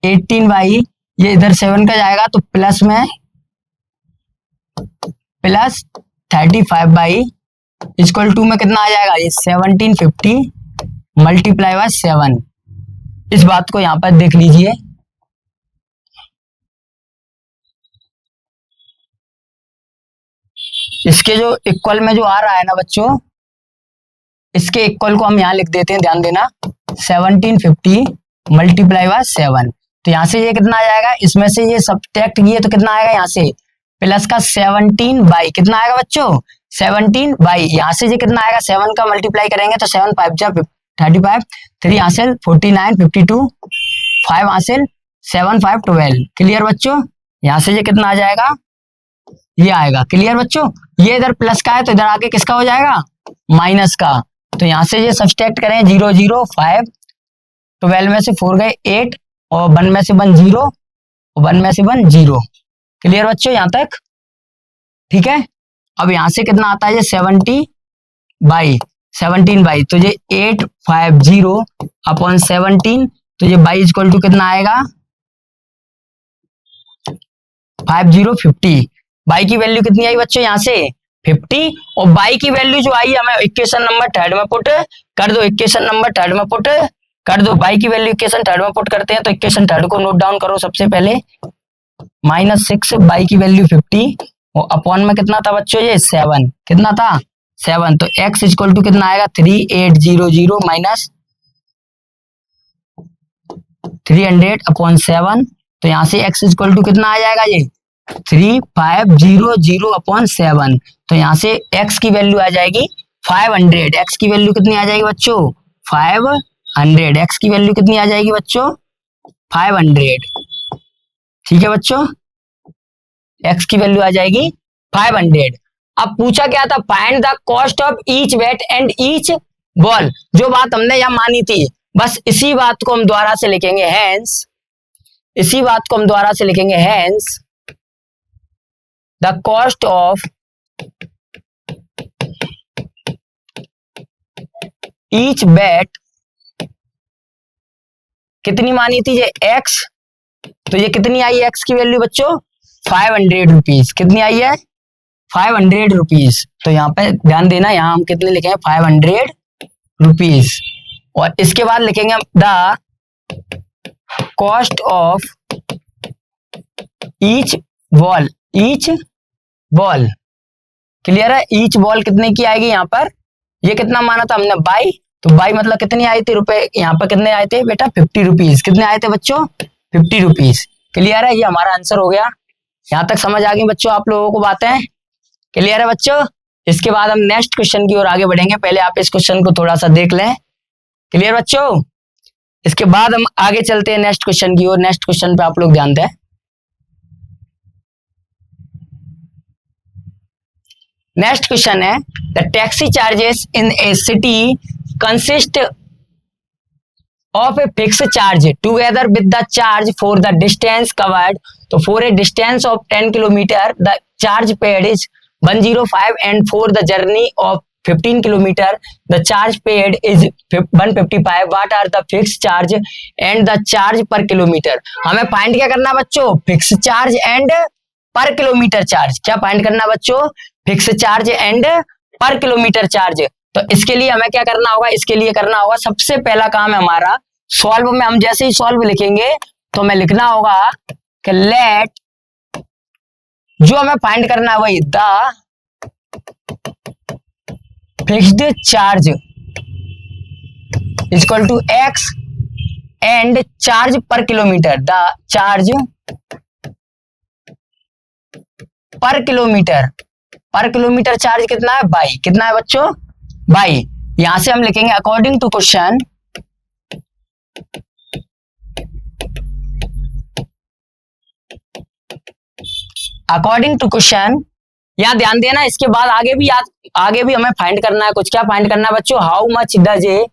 18 ये इधर 7 का जाएगा तो प्लस में प्लस 35 इक्वल टू में कितना आ जाएगा ये 1750 मल्टीप्लाई बाय 7। इस बात को यहां पर देख लीजिए। इसके जो इक्वल में जो आ रहा है ना बच्चों, इसके इक्वल को हम यहां लिख देते हैं, ध्यान देना 1750 मल्टीप्लाई बाय 7। तो यहां से ये कितना आ जाएगा, इसमें से ये सब्ट्रैक्ट किए तो कितना आएगा यहाँ से प्लस का 17 बाई कितना आएगा बच्चों 17 बाई यहाँ से ये कितना आएगा 7 का मल्टीप्लाई करेंगे तो 7 5 जा 35 3 हासिल 49 52 5 हासिल 7 5 12। क्लियर बच्चों। यहाँ से ये कितना आ जाएगा ये आएगा। क्लियर बच्चों। ये इधर प्लस का है तो इधर आके किसका हो जाएगा माइनस का। तो यहाँ से ये सब्ट्रैक्ट करें 0 0 5 12 में से 4 गए 8 और 1 में से 1 0 और 1 में से 1 0। क्लियर बच्चों यहाँ तक ठीक है। अब यहाँ से कितना आता है ये 17 बाई तो ये 850 अपॉन 17 तो ये बाई इक्वल टू कितना आएगा 5050। बाई की वैल्यू कितनी आई बच्चों यहाँ से 50 और बाई की वैल्यू जो आई हमें इक्वेशन नंबर 3 में पुट कर दो। इक्वेशन नंबर 3 में पुट कर दो। बाई की वैल्यू इक्वेशन 3 में पुट करते हैं तो इक्वेशन 3 को नोट डाउन करो सबसे पहले -6 बाई की वैल्यू 50 और अपॉन में कितना था बच्चों ये 7 कितना था 7 तो x इक्वल टू कितना आएगा 3800 माइनस 300 अपॉन 7 तो यहाँ से x इक्वल टू कितना आ जाएगा ये 3500 अपॉन 7 तो यहाँ से x की वैल्यू आ जाएगी 500। x की वैल्यू कितनी आ जाएगी बच्चों 500। x की वैल्यू कितनी आ जाएगी बच्चों 500। ठीक है बच्चों x की वैल्यू आ जाएगी 500। अब पूछा क्या था find the cost of each bat and each ball. जो बात हमने यहाँ मानी थी बस इसी बात को हम दोबारा से लिखेंगे हैंस इसी बात को हम दोबारा से लिखेंगे hence the cost of each bat कितनी मानी थी ये x तो ये कितनी आई x की वैल्यू बच्चों 500 रुपीज। कितनी आई है 500 रुपीज। तो यहाँ पे ध्यान देना यहाँ हम कितने लिखेंगे 500 रुपीज और इसके बाद लिखेंगे the cost of each ball clear है। ईच बॉल कितने की आएगी यहाँ पर ये कितना माना था हमने बाई तो बाई मतलब कितनी आई थी रुपए यहाँ पर कितने आए थे बेटा 50 रुपीज। कितने आए थे बच्चों 50 रुपीज। क्लियर है। ये हमारा आंसर हो गया। यहाँ तक समझ आ गई बच्चों आप लोगों को बातें क्लियर है बच्चों। इसके बाद हम नेक्स्ट क्वेश्चन की ओर आगे बढ़ेंगे। पहले आप इस क्वेश्चन को थोड़ा सा देख लें। क्लियर बच्चों। इसके बाद हम आगे चलते हैं नेक्स्ट क्वेश्चन की ओर। नेक्स्ट क्वेश्चन पे आप लोग ध्यान दें। नेक्स्ट क्वेश्चन है the taxi charges in A city consist of a fixed charge together with the charge for the distance covered. तो for a distance of 10 kilometer the charge paid is 105 and for the journey of 15 kilometer the charge paid is 155. What are the fixed charge and the charge per kilometer? हमें find क्या करना बच्चों fix charge and पर kilometre charge. क्या find करना बच्चों fix charge and पर kilometre charge. तो इसके लिए हमें क्या करना होगा इसके लिए करना होगा सबसे पहला काम है हमारा सॉल्व में। हम जैसे ही सॉल्व लिखेंगे तो हमें लिखना होगा कि लेट जो हमें फाइंड करना है वही the fixed charge equal to x and charge per kilometre. The charge per kilometre charge कितना है बाई कितना है बच्चों बाई। यहां से हम लिखेंगे अकॉर्डिंग टू क्वेश्चन यहां ध्यान देना। इसके बाद आगे भी हमें फाइंड करना है कुछ। क्या फाइंड करना है बच्चों how much does a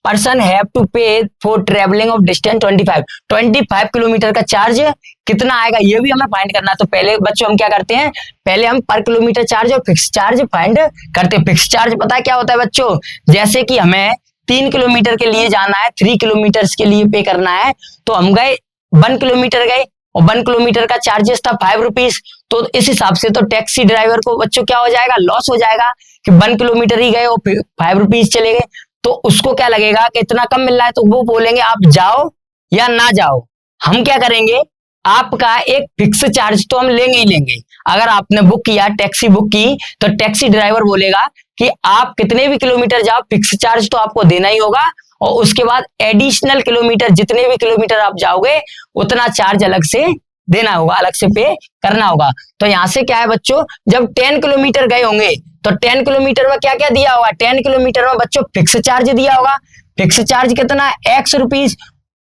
person have to pay for travelling of distance 25 kilometre का चार्ज कितना आएगा, ये भी हमें फाइंड करना है। तो पहले बच्चों हम क्या करते हैं, पहले हम पर किलोमीटर चार्ज और फिक्स चार्ज फाइंड करते हैं। फिक्स चार्ज पता है क्या होता है बच्चों, जैसे कि हमें 3 किलोमीटर के लिए जाना है, 3 किलोमीटर के लिए पे करना है, तो हम गए 1 किलोमीटर गए और 1 किलोमीटर का चार्जेस था 5 रुपीज। तो इस हिसाब से तो टैक्सी ड्राइवर को बच्चों क्या हो जाएगा, लॉस हो जाएगा कि 1 किलोमीटर ही गए और 5 रुपीज चले गए। तो उसको क्या लगेगा कि इतना कम मिल रहा है, तो वो बोलेंगे आप जाओ या ना जाओ। हम क्या करेंगे, आपका एक फिक्स चार्ज तो हम लेंगे ही लेंगे। अगर आपने बुक किया, टैक्सी बुक की, तो टैक्सी ड्राइवर बोलेगा कि आप कितने भी किलोमीटर जाओ, फिक्स चार्ज तो आपको देना ही होगा, और उसके बाद एडिशनल किलोमीटर जितने भी किलोमीटर आप जाओगे उतना चार्ज अलग से देना होगा, अलग से पे करना होगा। तो यहाँ से क्या है बच्चों, जब 10 किलोमीटर गए होंगे तो 10 किलोमीटर में क्या क्या दिया होगा, 10 किलोमीटर में बच्चों फिक्स चार्ज दिया होगा। फिक्स चार्ज कितना, X रुपीज।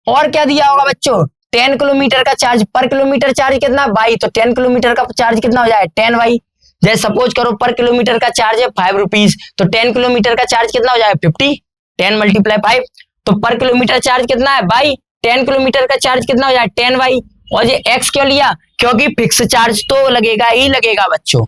और क्या दिया होगा बच्चों, 10 किलोमीटर का चार्ज, पर किलोमीटर चार्ज कितना, बाई। तो 10 किलोमीटर का चार्ज कितना हो जाए, 10 बाई। जैसे सपोज करो पर किलोमीटर का चार्ज है 5 रुपीज, तो 10 किलोमीटर का चार्ज कितना हो जाए 50, 10 मल्टीप्लाई 5। तो पर किलोमीटर चार्ज कितना है बाई, 10 किलोमीटर का चार्ज कितना हो जाए 10 बाई। और ये X क्यों लिया, क्योंकि फिक्स चार्ज तो लगेगा ही लगेगा बच्चों,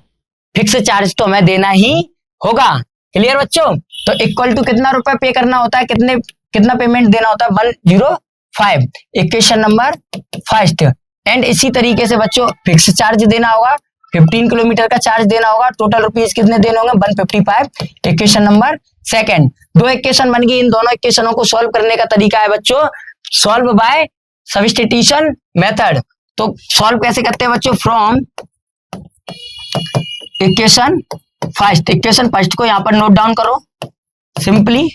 फिक्स चार्ज तो हमें देना ही होगा। क्लियर बच्चों। तो इक्वल टू कितना रुपए पे करना होता है, कितना पेमेंट देना होता है, 105, इक्वेशन नंबर फर्स्ट। एंड इसी तरीके से बच्चों फिक्स चार्ज देना होगा, 15 किलोमीटर का चार्ज देना होगा, टोटल रुपीज कितने देने होंगे 155, इक्वेशन नंबर सेकंड। 2 इक्वेशन बन गई। इन दोनों इक्वेशनों को सॉल्व करने का तरीका है बच्चों, सॉल्व बाय सब्स्टिट्यूशन मेथड। तो सॉल्व कैसे करते हैं बच्चों, फ्रॉम इक्वेशन फर्स्ट को यहाँ पर नोट डाउन करो सिंपली।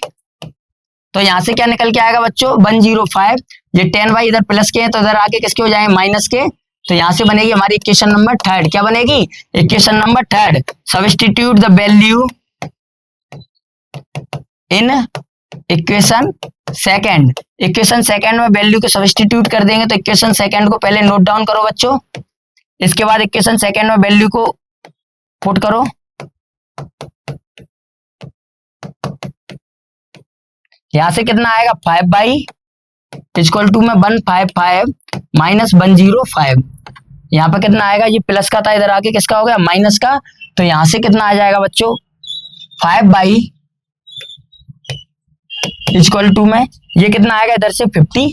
तो यहां से क्या निकल के आएगा बच्चों 105, ये 10 बाई इधर प्लस के है तो इधर आके किसके हो जाएंगे माइनस के। तो यहां से बनेगी हमारी इक्वेशन नंबर थर्ड। क्या बनेगी, equation number third. Substitute the value in equation second. Equation second में वैल्यू को सब्स्टिट्यूट कर देंगे। तो इक्वेशन सेकंड को पहले नोट डाउन करो बच्चों, इसके बाद इक्वेशन सेकंड में वैल्यू को पुट करो। यहां से कितना आएगा 5 बाई इक्वल टू में 155 माइनस 105। यहाँ पे कितना आएगा, ये प्लस का था इधर आके किसका हो गया माइनस का। तो यहां से कितना आ जाएगा बच्चों 5 बाई इक्वल टू में ये कितना आएगा इधर से 50।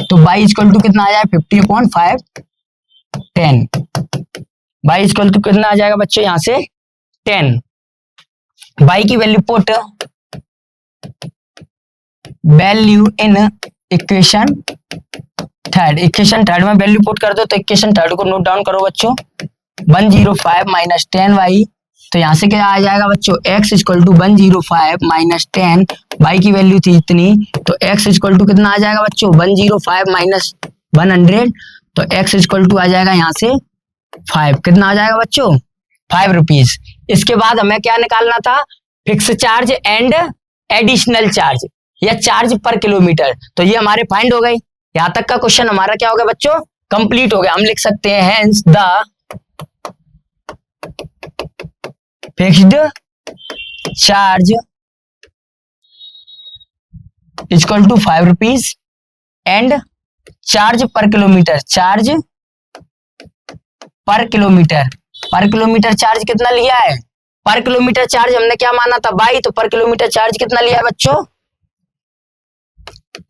तो बाई इक्वल टू कितना आ जाएगा 50/5 10। बाई इक्वल टू कितना आ जाएगा बच्चों यहाँ से 10। बाई की value put value in equation third. Equation third में वैल्यू पुट कर दो। तो इक्वेशन थर्ड को नोट डाउन करो बच्चों 105 माइनस 10 वाई। तो यहाँ से क्या आ जाएगा बच्चों x equal to 105 minus 10। Y की वैल्यू थी इतनी, तो x इक्वल टू कितना आ जाएगा बच्चों 105 माइनस 100। तो x इक्वल टू आ जाएगा यहाँ से 5। कितना आ जाएगा बच्चों 5 रुपीज। इसके बाद हमें क्या निकालना था, fix charge and additional charge या चार्ज पर किलोमीटर। तो ये हमारे फाइंड हो गए। यहां तक का क्वेश्चन हमारा क्या हो गया बच्चों कंप्लीट हो गया। हम लिख सकते हैं hence the fixed charge equal to 5 rupees and charge per kilometre charge कितना लिया है, पर किलोमीटर चार्ज हमने क्या माना था बाई। तो पर किलोमीटर चार्ज कितना लिया है बच्चों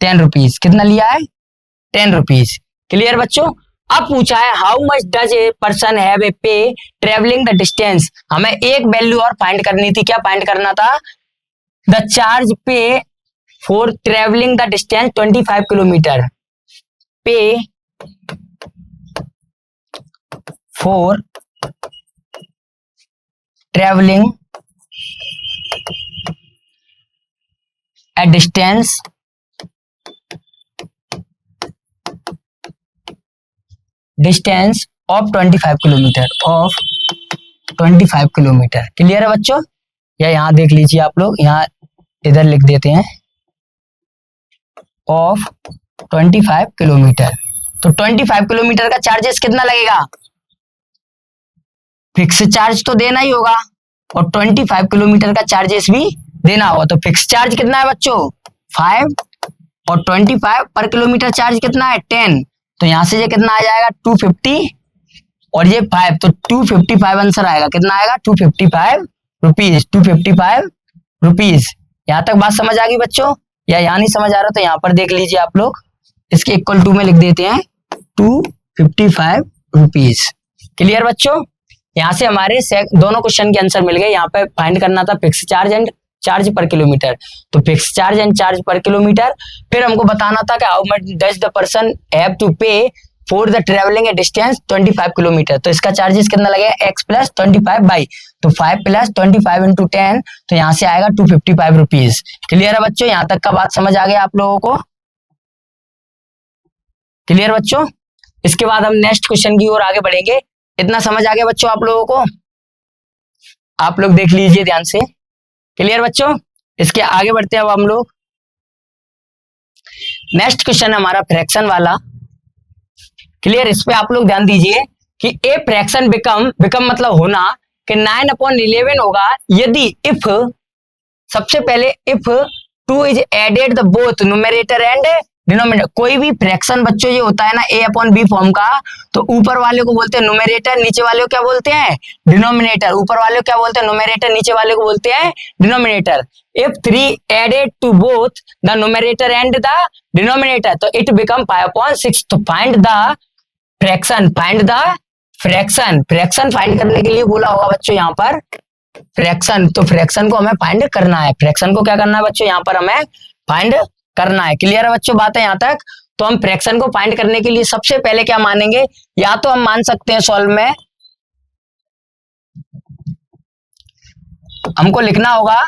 10 रुपीज। कितना लिया है 10 रुपीज। क्लियर बच्चों। अब पूछा है how much does a person have a पे ट्रेवलिंग द डिस्टेंस। हमें एक वैल्यू और फाइंड करनी थी। क्या फाइंड करना था, the charge pay for travelling the distance 25 kilometre. Pay for travelling a distance of 25 kilometre. Clear है बच्चों। या यहां देख लीजिए आप लोग, यहां इधर लिख देते हैं ऑफ 25 किलोमीटर। तो 25 किलोमीटर का चार्जेस कितना लगेगा, फिक्स चार्ज तो देना ही होगा और 25 किलोमीटर का चार्जेस भी देना होगा। तो फिक्स चार्ज कितना है बच्चों 5 और 25 पर किलोमीटर चार्ज कितना है 10, तो यहां से ये कितना आ जाएगा 250 और ये 5, तो 255 आंसर आएगा। कितना आएगा 255 रुपीज, 255 रुपीज। यहां तक बात समझ आ गई बच्चों, या यहाँ नहीं समझ आ रहा तो यहाँ पर देख लीजिए आप लोग, इसके इक्वल टू में लिख देते हैं 255 रुपीज। क्लियर बच्चों, यहाँ से हमारे दोनों क्वेश्चन के आंसर मिल गए। यहाँ पे फाइंड करना था fix charge and charge per kilometre, तो fix charge and charge per kilometre. फिर हमको बताना था कि how much does the person have to pay for the travelling a distance 25 kilometre, तो इसका चार्जेस कितना लगेगा x प्लस 25 बाई, तो 5 प्लस 25 इंटू 10, तो यहाँ से आएगा 255 रुपीज। क्लियर है बच्चों, यहाँ तक का बात समझ आ गया आप लोगों को? क्लियर बच्चों, इसके बाद हम नेक्स्ट क्वेश्चन की ओर आगे बढ़ेंगे। इतना समझ आ गया बच्चों आप लोगों को? आप लोग देख लीजिए ध्यान से। क्लियर बच्चों, इसके आगे बढ़ते हैं अब हम लोग। नेक्स्ट क्वेश्चन है हमारा फ्रैक्शन वाला। क्लियर, इस पे आप लोग ध्यान दीजिए कि ए फ्रैक्शन बिकम मतलब होना कि 9/11 होगा यदि इफ, सबसे पहले if 2 is added the both numerator and denominator. कोई भी फ्रैक्शन बच्चों ये होता है ना a/b फॉर्म का, तो ऊपर वाले को बोलते हैं न्यूमरेटर, नीचे वाले को क्या बोलते हैं डिनोमिनेटर। ऊपर वाले को क्या बोलते हैं न्यूमरेटर, नीचे वाले को बोलते हैं denominator. If 3 added to both the numerator and the denominator, तो इट बिकम 5/6। तो find the fraction, find the fraction. Fraction find करने के लिए बोला होगा बच्चों यहाँ पर फ्रैक्शन, तो फ्रैक्शन को हमें फाइंड करना है। फ्रैक्शन को क्या करना है बच्चों यहाँ पर हमें फाइंड करना है। क्लियर है बच्चों बात है यहाँ तक? तो हम फ्रैक्शन को फाइंड करने के लिए सबसे पहले क्या मानेंगे, या तो हम मान सकते हैं सॉल्व में हमको लिखना होगा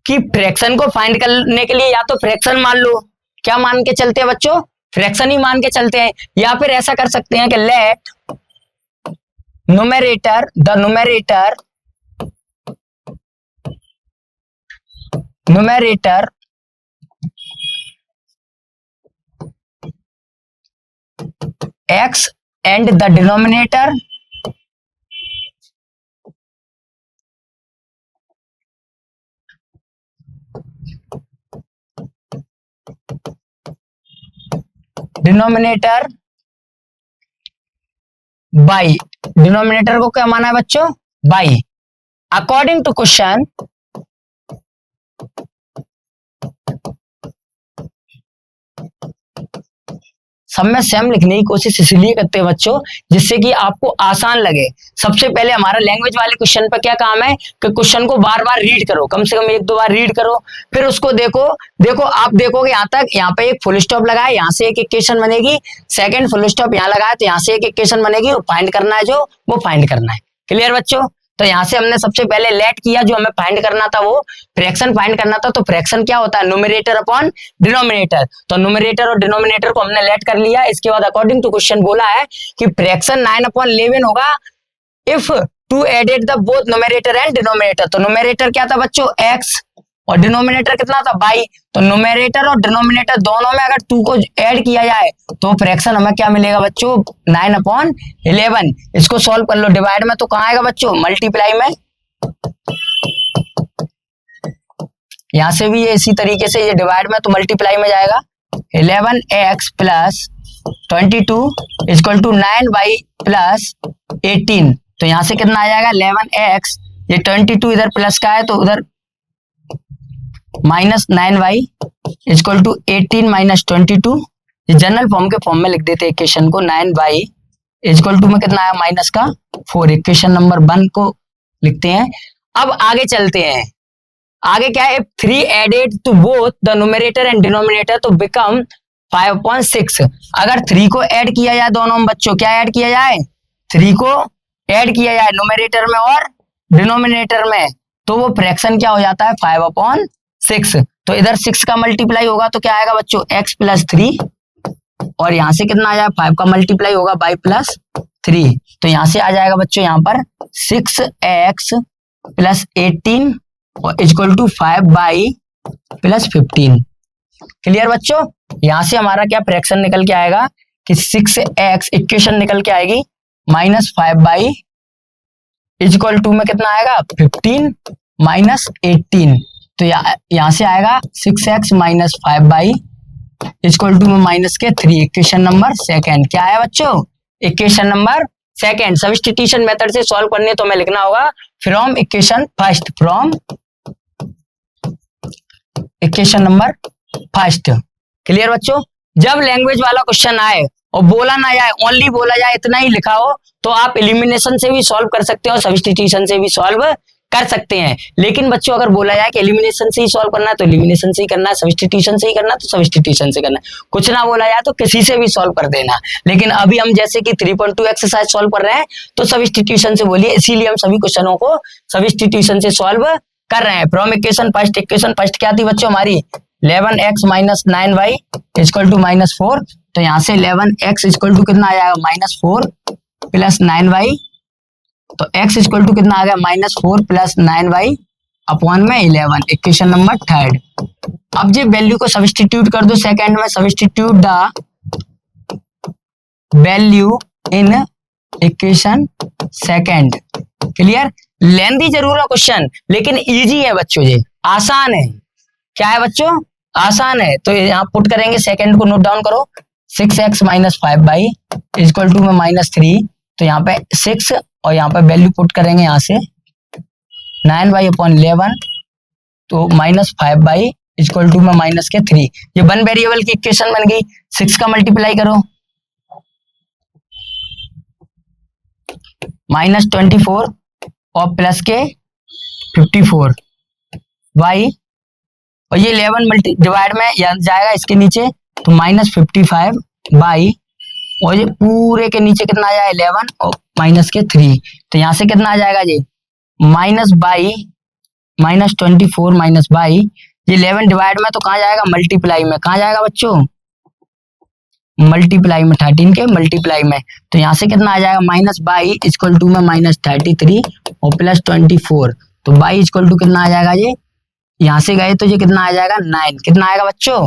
कि फ्रैक्शन को फाइंड करने के लिए या तो फ्रैक्शन मान लो, क्या मान के चलते हैं बच्चों, फ्रैक्शन ही मान के चलते हैं। या फिर ऐसा कर सकते हैं कि let numerator the numerator x and the denominator y, denominator को क्या माना है बच्चों बाई। अकॉर्डिंग टू क्वेश्चन सब में सेम लिखने की कोशिश इसलिए करते हैं बच्चों जिससे कि आपको आसान लगे। सबसे पहले हमारा लैंग्वेज वाले क्वेश्चन पर क्या काम है कि क्वेश्चन को बार बार रीड करो, कम से कम 1-2 बार रीड करो, फिर उसको देखो आप देखोगे यहाँ तक, यहाँ पे एक फुल स्टॉप लगाए, यहाँ से एक इक्वेशन बनेगी, सेकंड फुल स्टॉप यहाँ लगाए तो यहाँ से एक इक्वेशन बनेगी, वो फाइंड करना है, जो वो फाइंड करना है। क्लियर बच्चों, तो यहाँ से हमने सबसे पहले लेट किया, जो हमें फाइंड करना था वो फ्रैक्शन फाइंड करना था। तो फ्रैक्शन क्या होता है न्यूमरेटर अपॉन डिनोमिनेटर, तो न्यूमरेटर और डिनोमिनेटर को हमने लेट कर लिया। इसके बाद अकॉर्डिंग टू क्वेश्चन बोला है कि फ्रैक्शन 9/11 होगा if 2 added the both numerator and denominator. तो न्यूमरेटर क्या था बच्चों x और डिनोमिनेटर कितना था बाई, तो न्यूमरेटर और डिनोमिनेटर दोनों में अगर 2 को ऐड किया जाए तो फ्रैक्शन हमें क्या मिलेगा बच्चों 9/11। इसको सॉल्व कर लो, डिवाइड में तो कहाँ आएगा बच्चों मल्टीप्लाई में, यहां से भी ये इसी तरीके से ये डिवाइड में तो मल्टीप्लाई में जाएगा। 11x plus 22 equal to 9y plus 18, तो यहां से कितना आ जाएगा 11x, ये 22 इधर प्लस का है तो उधर minus 9y equal to 18 minus 22, ये जनरल फॉर्म के फॉर्म में लिख देते हैं इक्वेशन को। 9y इक्वल टू में कितना आया माइनस का 4, इक्वेशन नंबर 1 को लिखते हैं। अब आगे चलते हैं, आगे क्या है 3 added to both the numerator and denominator तो बिकम 5/6। अगर 3 को ऐड किया जाए दोनों में बच्चों, क्या ऐड किया जाए 3 को ऐड किया जाए न्यूमरेटर में और डिनोमिनेटर में, तो वो फ्रैक्शन क्या हो जाता है 5/6। तो इधर 6 का मल्टीप्लाई होगा तो क्या आएगा बच्चों x प्लस 3, और यहां से कितना आ जाएगा 5 का मल्टीप्लाई होगा y प्लस 3, तो यहां से आ जाएगा बच्चों यहाँ पर 6x प्लस 18 और equal to 5y plus 15। Clear बच्चों, यहां से हमारा क्या फ्रैक्शन निकल के आएगा कि 6x इक्वेशन निकल के आएगी minus 5y is equal to में कितना आएगा 15 माइनस 18, तो यहाँ से आएगा 6x minus 5y is equal to में माइनस के 3। इक्वेशन नंबर सेकंड क्या है बच्चों, equation number second. Substitution method से सॉल्व करने तो हमें लिखना होगा from equation first, from equation number first. Clear बच्चों, जब लैंग्वेज वाला क्वेश्चन आए और बोला ना जाए, ओनली बोला जाए, इतना ही लिखा हो, तो आप एलिमिनेशन से भी सॉल्व कर सकते हो और सब्स्टिट्यूशन से भी सॉल्व कर सकते हैं। लेकिन बच्चों अगर बोला जाए कि एलिमिनेशन से ही सॉल्व करना है तो एलिमिनेशन से ही करना है, सब्स्टिट्यूशन से ही करना है तो सब्स्टिट्यूशन से करना है, कुछ ना बोला जाए तो किसी से भी सॉल्व कर देना। लेकिन अभी हम जैसे कि 3.2 एक्सरसाइज सॉल्व कर रहे हैं तो सब्स्टिट्यूशन से बोलिए, इसीलिए हम सभी क्वेश्चनों को सब्स्टिट्यूशन से सॉल्व कर रहे हैं। From equation first, equation first क्या थी बच्चों हमारी 11x minus 9y equal to minus 4, तो यहाँ से 11x इक्वल टू कितना आ जाएगा माइनस 4 प्लस 9y, तो x इक्वल टू कितना आ गया माइनस 4 प्लस 9y अपॉन में 11। Equation number third. अब जो वैल्यू को सब्स्टिट्यूट कर दो सेकंड में, substitute the value in equation second. Clear, lengthy जरूर है क्वेश्चन लेकिन इजी है बच्चों, ये आसान है। क्या है बच्चों, आसान है। तो यहाँ पुट करेंगे, सेकंड को नोट डाउन करो, 6x minus 5y equal to में माइनस 3, तो यहाँ पे 6 और यहाँ पे वैल्यू पुट करेंगे यहाँ से 9y अपॉन 11, तो माइनस 5y इक्वल टू में माइनस के 3। ये वन वेरिएबल की इक्वेशन बन गई। 6 का मल्टीप्लाई करो, माइनस 24 और प्लस के 54 y, और ये 11 मल्टी डिवाइड में जाएगा इसके नीचे, तो माइनस 55 बाई, और ये पूरे के नीचे कितना आ जाएगा 11 और माइनस के 3, तो यहाँ से कितना आ जाएगा ये minus by, minus 24 minus by, ये 11 डिवाइड में तो कहाँ जाएगा मल्टीप्लाई में, कहाँ जाएगा बच्चों मल्टीप्लाई में, 13 के मल्टीप्लाई में, तो यहाँ से कितना आ जाएगा माइनस बाई इक्वल टू में माइनस 33 और प्लस 24, तो बाई इक्वल टू कितना आ जाएगा ये, यहाँ से गए तो ये कितना आ जाएगा 9, कितना आएगा बच्चों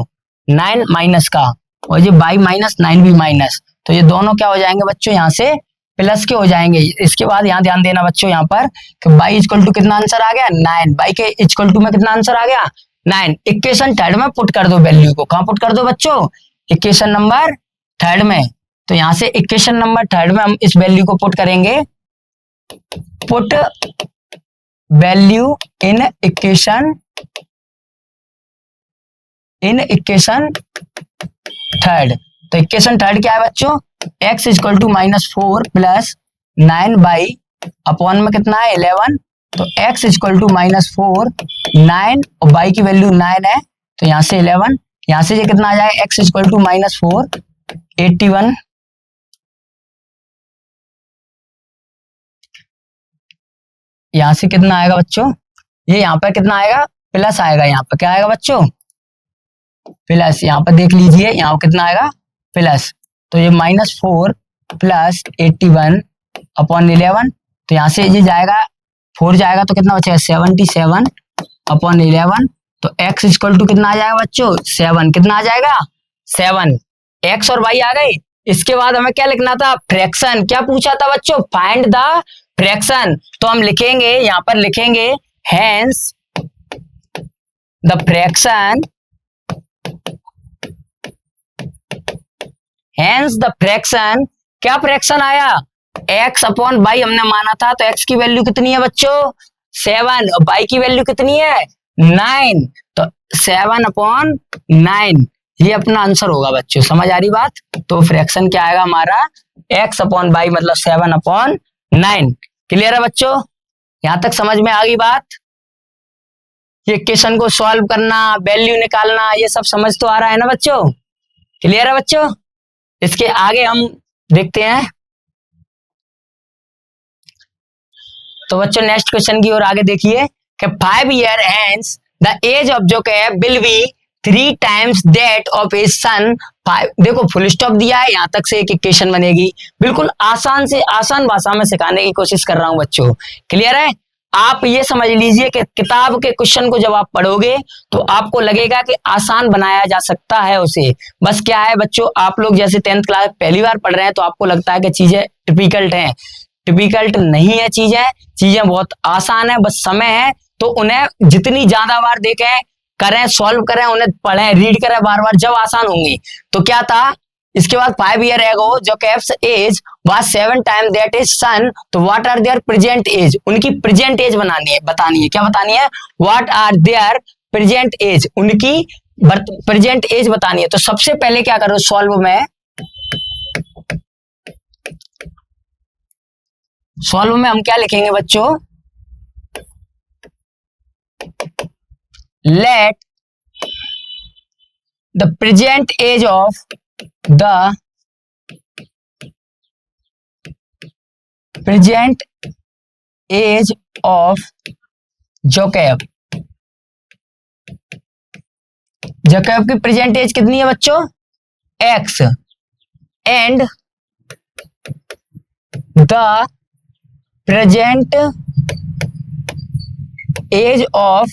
9 माइनस का, और ये बाई माइनस 9 भी माइनस, तो ये दोनों क्या हो जाएंगे बच्चों यहाँ से प्लस के हो जाएंगे। इसके बाद यहाँ ध्यान देना बच्चों यहाँ पर कि बाई इक्वल टू कितना आंसर आ गया 9, बाई के इक्वल टू में कितना आंसर आ गया 9। इक्वेशन थर्ड में पुट कर दो वैल्यू को, कहाँ पुट कर दो बच्चों इक्वेशन नंबर थर्ड में, तो यहाँ से इक्वेशन नंबर थर्ड में हम इस वैल्यू को पुट करेंगे, put value in equation third. तो इक्वेशन थर्ड क्या है बच्चों, x equal to minus 4 plus 9 by upon में कितना है 11, तो x इक्वल टू माइनस 4 9 और बाई की वैल्यू 9 है, तो यहाँ से 11, यहाँ से ये कितना आ जाएगा x इक्वल टू माइनस 4 81, यहाँ से कितना आएगा बच्चों, ये यहाँ पे कितना आएगा प्लस आएगा, यहाँ पे क्या आएगा बच्चों प्लस, यहाँ पर देख लीजिए यहाँ कितना आएगा प्लस, तो ये माइनस 4 प्लस 81 अपॉन 11, तो यहाँ से ये जाएगा 4 जाएगा तो कितना बचेगा 77 अपॉन 11, तो x इक्वल टू कितना आ जाएगा बच्चों 7, कितना आ जाएगा 7, x और y आ गए। इसके बाद हमें क्या लिखना था फ्रैक्शन, क्या पूछा था बच्चों फाइंड द फ्रैक्शन, तो हम लिखेंगे यहाँ पर लिखेंगे hence the fraction, hence the fraction, क्या फ्रैक्शन आया x अपॉन बाई हमने माना था, तो x की वैल्यू कितनी है बच्चों 7 और बाई की वैल्यू कितनी है 9, तो 7 अपॉन 9 ये अपना आंसर होगा बच्चों, समझ आ रही बात। तो फ्रैक्शन क्या आएगा हमारा x अपॉन बाई मतलब 7 अपॉन 9। क्लियर है बच्चों, यहां तक समझ में आ गई बात। ये इक्वेशन को सॉल्व करना, वैल्यू निकालना, ये सब समझ तो आ रहा है ना बच्चों, क्लियर है बच्चों। इसके आगे हम देखते हैं, तो बच्चों नेक्स्ट क्वेश्चन की ओर आगे देखिए कि 5 year hence the age of जो है will be 3 times that of a son 5। देखो फुल स्टॉप दिया है, यहां तक से एक इक्वेशन बनेगी, बिल्कुल आसान से आसान भाषा में सिखाने की कोशिश कर रहा हूं बच्चों, क्लियर है। आप ये समझ लीजिए कि किताब के क्वेश्चन को जब आप पढ़ोगे तो आपको लगेगा कि आसान बनाया जा सकता है उसे, बस क्या है बच्चों आप लोग जैसे 10th क्लास पहली बार पढ़ रहे हैं तो आपको लगता है कि चीजें डिफिकल्ट हैं, डिफिकल्ट नहीं है, चीजें बहुत आसान है, बस समय है तो उन्हें जितनी ज्यादा बार देखें, करें, सॉल्व करें, उन्हें पढ़ें, रीड करें बार बार, जब आसान होंगी। तो क्या था इसके बाद 5 year ago Joseph's age was 7 time that is son, तो what are there present age, उनकी प्रेजेंट एज बतानी है, क्या बतानी है, what are there present age, उनकी प्रेजेंट एज बतानी है। तो सबसे पहले क्या करो सॉल्व में, हम क्या लिखेंगे बच्चों, let the present age of the present age of Joseph, Joseph की प्रेजेंट एज कितनी है बच्चों, x, and the present age of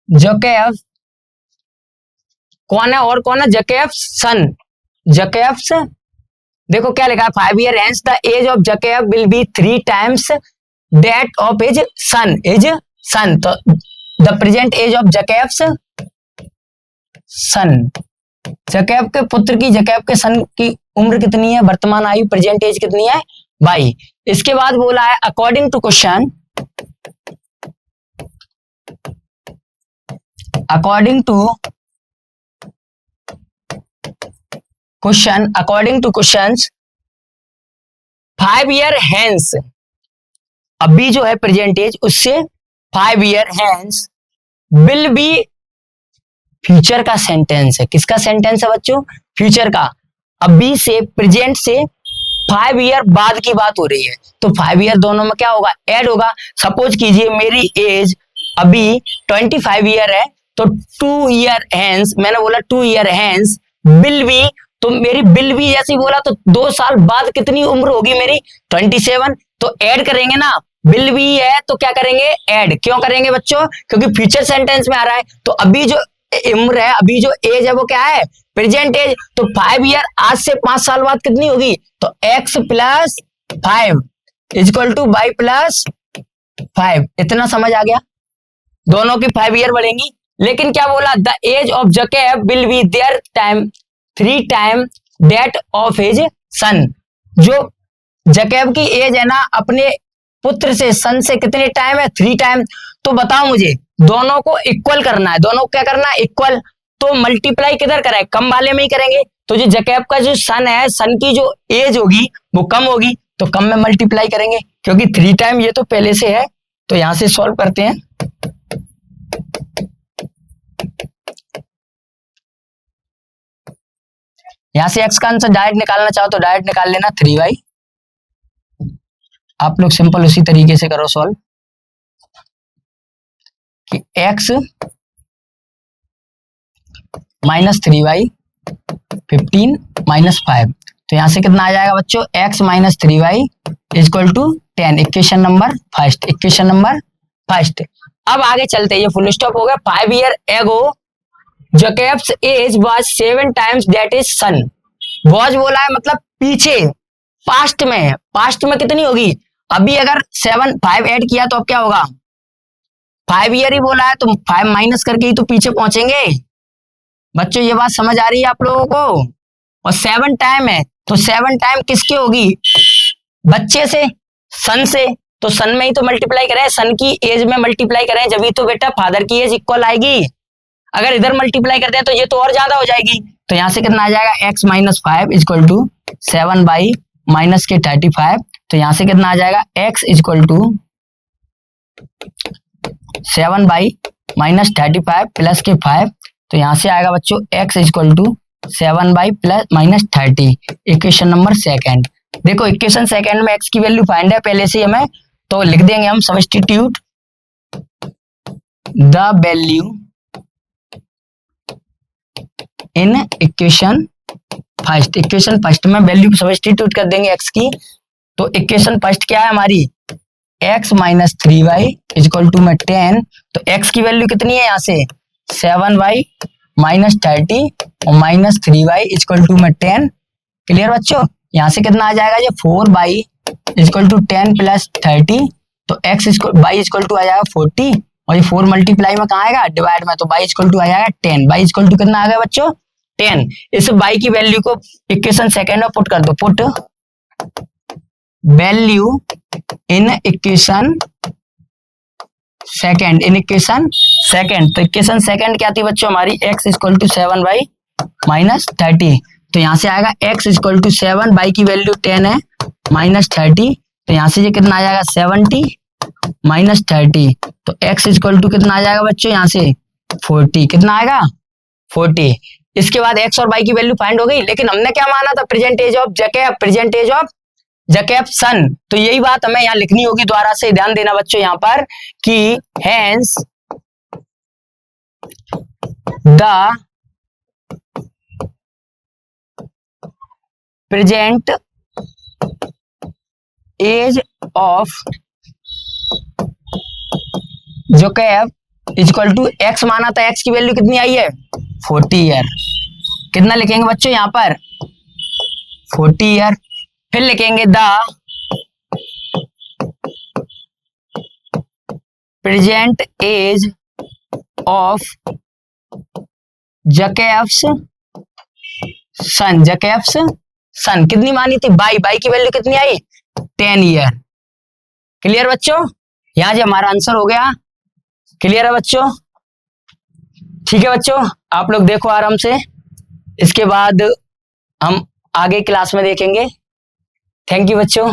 Joseph कौन है, और कौन है, जोसेफ सन, जोसेफ्स, देखो क्या लिखा है, 5 year hence the age of Joseph will be 3 times that of his son, तो the present age of Joseph's son, Joseph के पुत्र की, जोसेफ के सन की उम्र कितनी है, वर्तमान आयु, प्रेजेंट एज कितनी है 22। इसके बाद बोला है according to question, according to questions 5 year hence, अभी जो है प्रेजेंट एज उससे 5 year hence will be, future का सेंटेंस है, किसका सेंटेंस है बच्चों, फ्यूचर का, अभी से प्रेजेंट से 5 ईयर बाद की बात हो रही है, तो 5 ईयर दोनों में क्या होगा, ऐड होगा। सपोज कीजिए मेरी एज अभी 25 ईयर है, तो 2 ईयर हेंस, मैंने बोला 2 ईयर हेंस विल बी, तो मेरी बिल भी जैसी बोला तो 2 साल बाद कितनी उम्र होगी मेरी 27, तो ऐड करेंगे ना, बिल भी है तो क्या करेंगे, ऐड, क्यों करेंगे बच्चों, क्योंकि फ्यूचर सेंटेंस में आ रहा है, तो अभी जो उम्र है, अभी जो एज है वो क्या है, प्रेजेंट एज, तो 5 ईयर आज से 5 साल बाद कितनी होगी, तो x plus 5 equal to y plus 5, इतना समझ आ गया, दोनों की 5 ईयर बढ़ेंगी। लेकिन क्या बोला, the age of Joseph will be there time 3 time that of his son, जो जोसेफ की एज है ना अपने पुत्र से, सन से कितने टाइम है, 3 टाइम, तो बताओ मुझे दोनों को इक्वल करना है, दोनों को क्या करना है, इक्वल, तो मल्टीप्लाई किधर करें, कम वाले में ही करेंगे, तो जो जोसेफ का जो सन है, सन की जो एज होगी वो कम होगी, तो कम में मल्टीप्लाई करेंगे, क्योंकि 3 टाइम ये तो पहले से है, तो यहां से सॉल्व करते हैं। यहां से x का आंसर डायरेक्ट निकालना चाहो तो डायरेक्ट निकाल लेना, 3y, आप लोग सिंपल उसी तरीके से करो सॉल्व, कि x माइनस 3y 15 माइनस 5, तो यहां से कितना आ जाएगा बच्चों, x minus 3y equal to 10, equation number first. अब आगे चलते हैं, ये फुल स्टॉप हो गया। 5 year ago Joseph's age was 7 times that is son, was बोला है मतलब पीछे, पास्ट में कितनी होगी, अभी अगर 5 ऐड किया तो अब क्या होगा, 5 ईयर ही बोला है तो 5 माइनस करके ही तो पीछे पहुंचेंगे। बच्चों ये बात समझ आ रही है आप लोगों को, और 7 टाइम है तो 7 टाइम किसके होगी, बच्चे से, सन से, तो सन में ही तो मल्टीप्लाई करें, सन की एज में मल्टीप्लाई करें, जब ही तो बेटा फादर की एज इक्वल आएगी। अगर इधर मल्टीप्लाई करते हैं तो ये तो और ज्यादा हो जाएगी, तो यहां से कितना आ जाएगा, x minus 5 equal to 7 by minus के 35, तो यहां से कितना आ जाएगा, x equal to 7 by minus 35 plus के 5, तो यहां से आएगा बच्चों x equal to 7 by plus minus 30, equation number second. देखो इक्वेशन सेकेंड में x की वैल्यू फाइंड है पहले से हमें, तो लिख देंगे हम substitute the value in equation first में वैल्यू सब्स्टिट्यूट कर देंगे x की, तो इक्वेशन फर्स्ट क्या है हमारी, x minus 3y equal to में 10, तो x की वैल्यू कितनी है यहाँ से 7y माइनस 30 और माइनस 3y इक्वल टू में 10, क्लियर बच्चों, यहाँ से कितना आ जाएगा, ये 4y इक्वल टू 10 प्लस 30, तो x y इक्वल टू आ जाएगा 40, और ये 4 मल्टीप्लाई में कहाँ आएगा, डिवाइड में, तो y इक्वल टू आ जाएगा 10, y इक्वल टू कितना आ गया बच्चों 10। इस y की वैल्यू को इक्वेशन सेकंड में पुट कर दो, put value in equation second, in equation second, तो इक्वेशन सेकंड क्या थी बच्चों हमारी, x equal to 7y minus 30, तो यहाँ से आएगा x इक्वल टू 7, y की वैल्यू 10 है माइनस 30, तो यहाँ से ये कितना आ जाएगा 70 माइनस 30, तो x इक्वल टू कितना आ जाएगा बच्चों यहाँ से 40, कितना आएगा 40। इसके बाद x और y की वैल्यू फाइंड हो गई, लेकिन हमने क्या माना था, present age of Jacob, present age of Jacob's son, तो यही बात हमें यहाँ लिखनी होगी, दोबारा से ध्यान देना बच्चों यहाँ पर कि hence the present age of Jacob equal to x माना था, x की वैल्यू कितनी आई है 40 ईयर, कितना लिखेंगे बच्चों यहाँ पर 40 ईयर, फिर लिखेंगे the present age of Jacob's son, Jacob's son कितनी मानी थी, बाई की वैल्यू कितनी आई 10 ईयर। क्लियर बच्चों, यहां से हमारा आंसर हो गया। क्लियर है बच्चों, ठीक है बच्चों, आप लोग देखो आराम से, इसके बाद हम आगे क्लास में देखेंगे। थैंक यू बच्चों,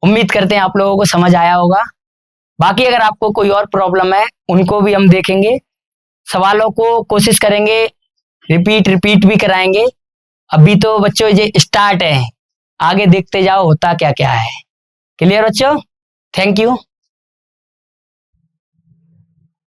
उम्मीद करते हैं आप लोगों को समझ आया होगा। बाकी अगर आपको कोई और प्रॉब्लम है उनको भी हम देखेंगे, सवालों को कोशिश करेंगे रिपीट भी कराएंगे। अभी तो बच्चों ये स्टार्ट है, आगे देखते जाओ होता क्या क्या है। क्लियर बच्चों, थैंक यू।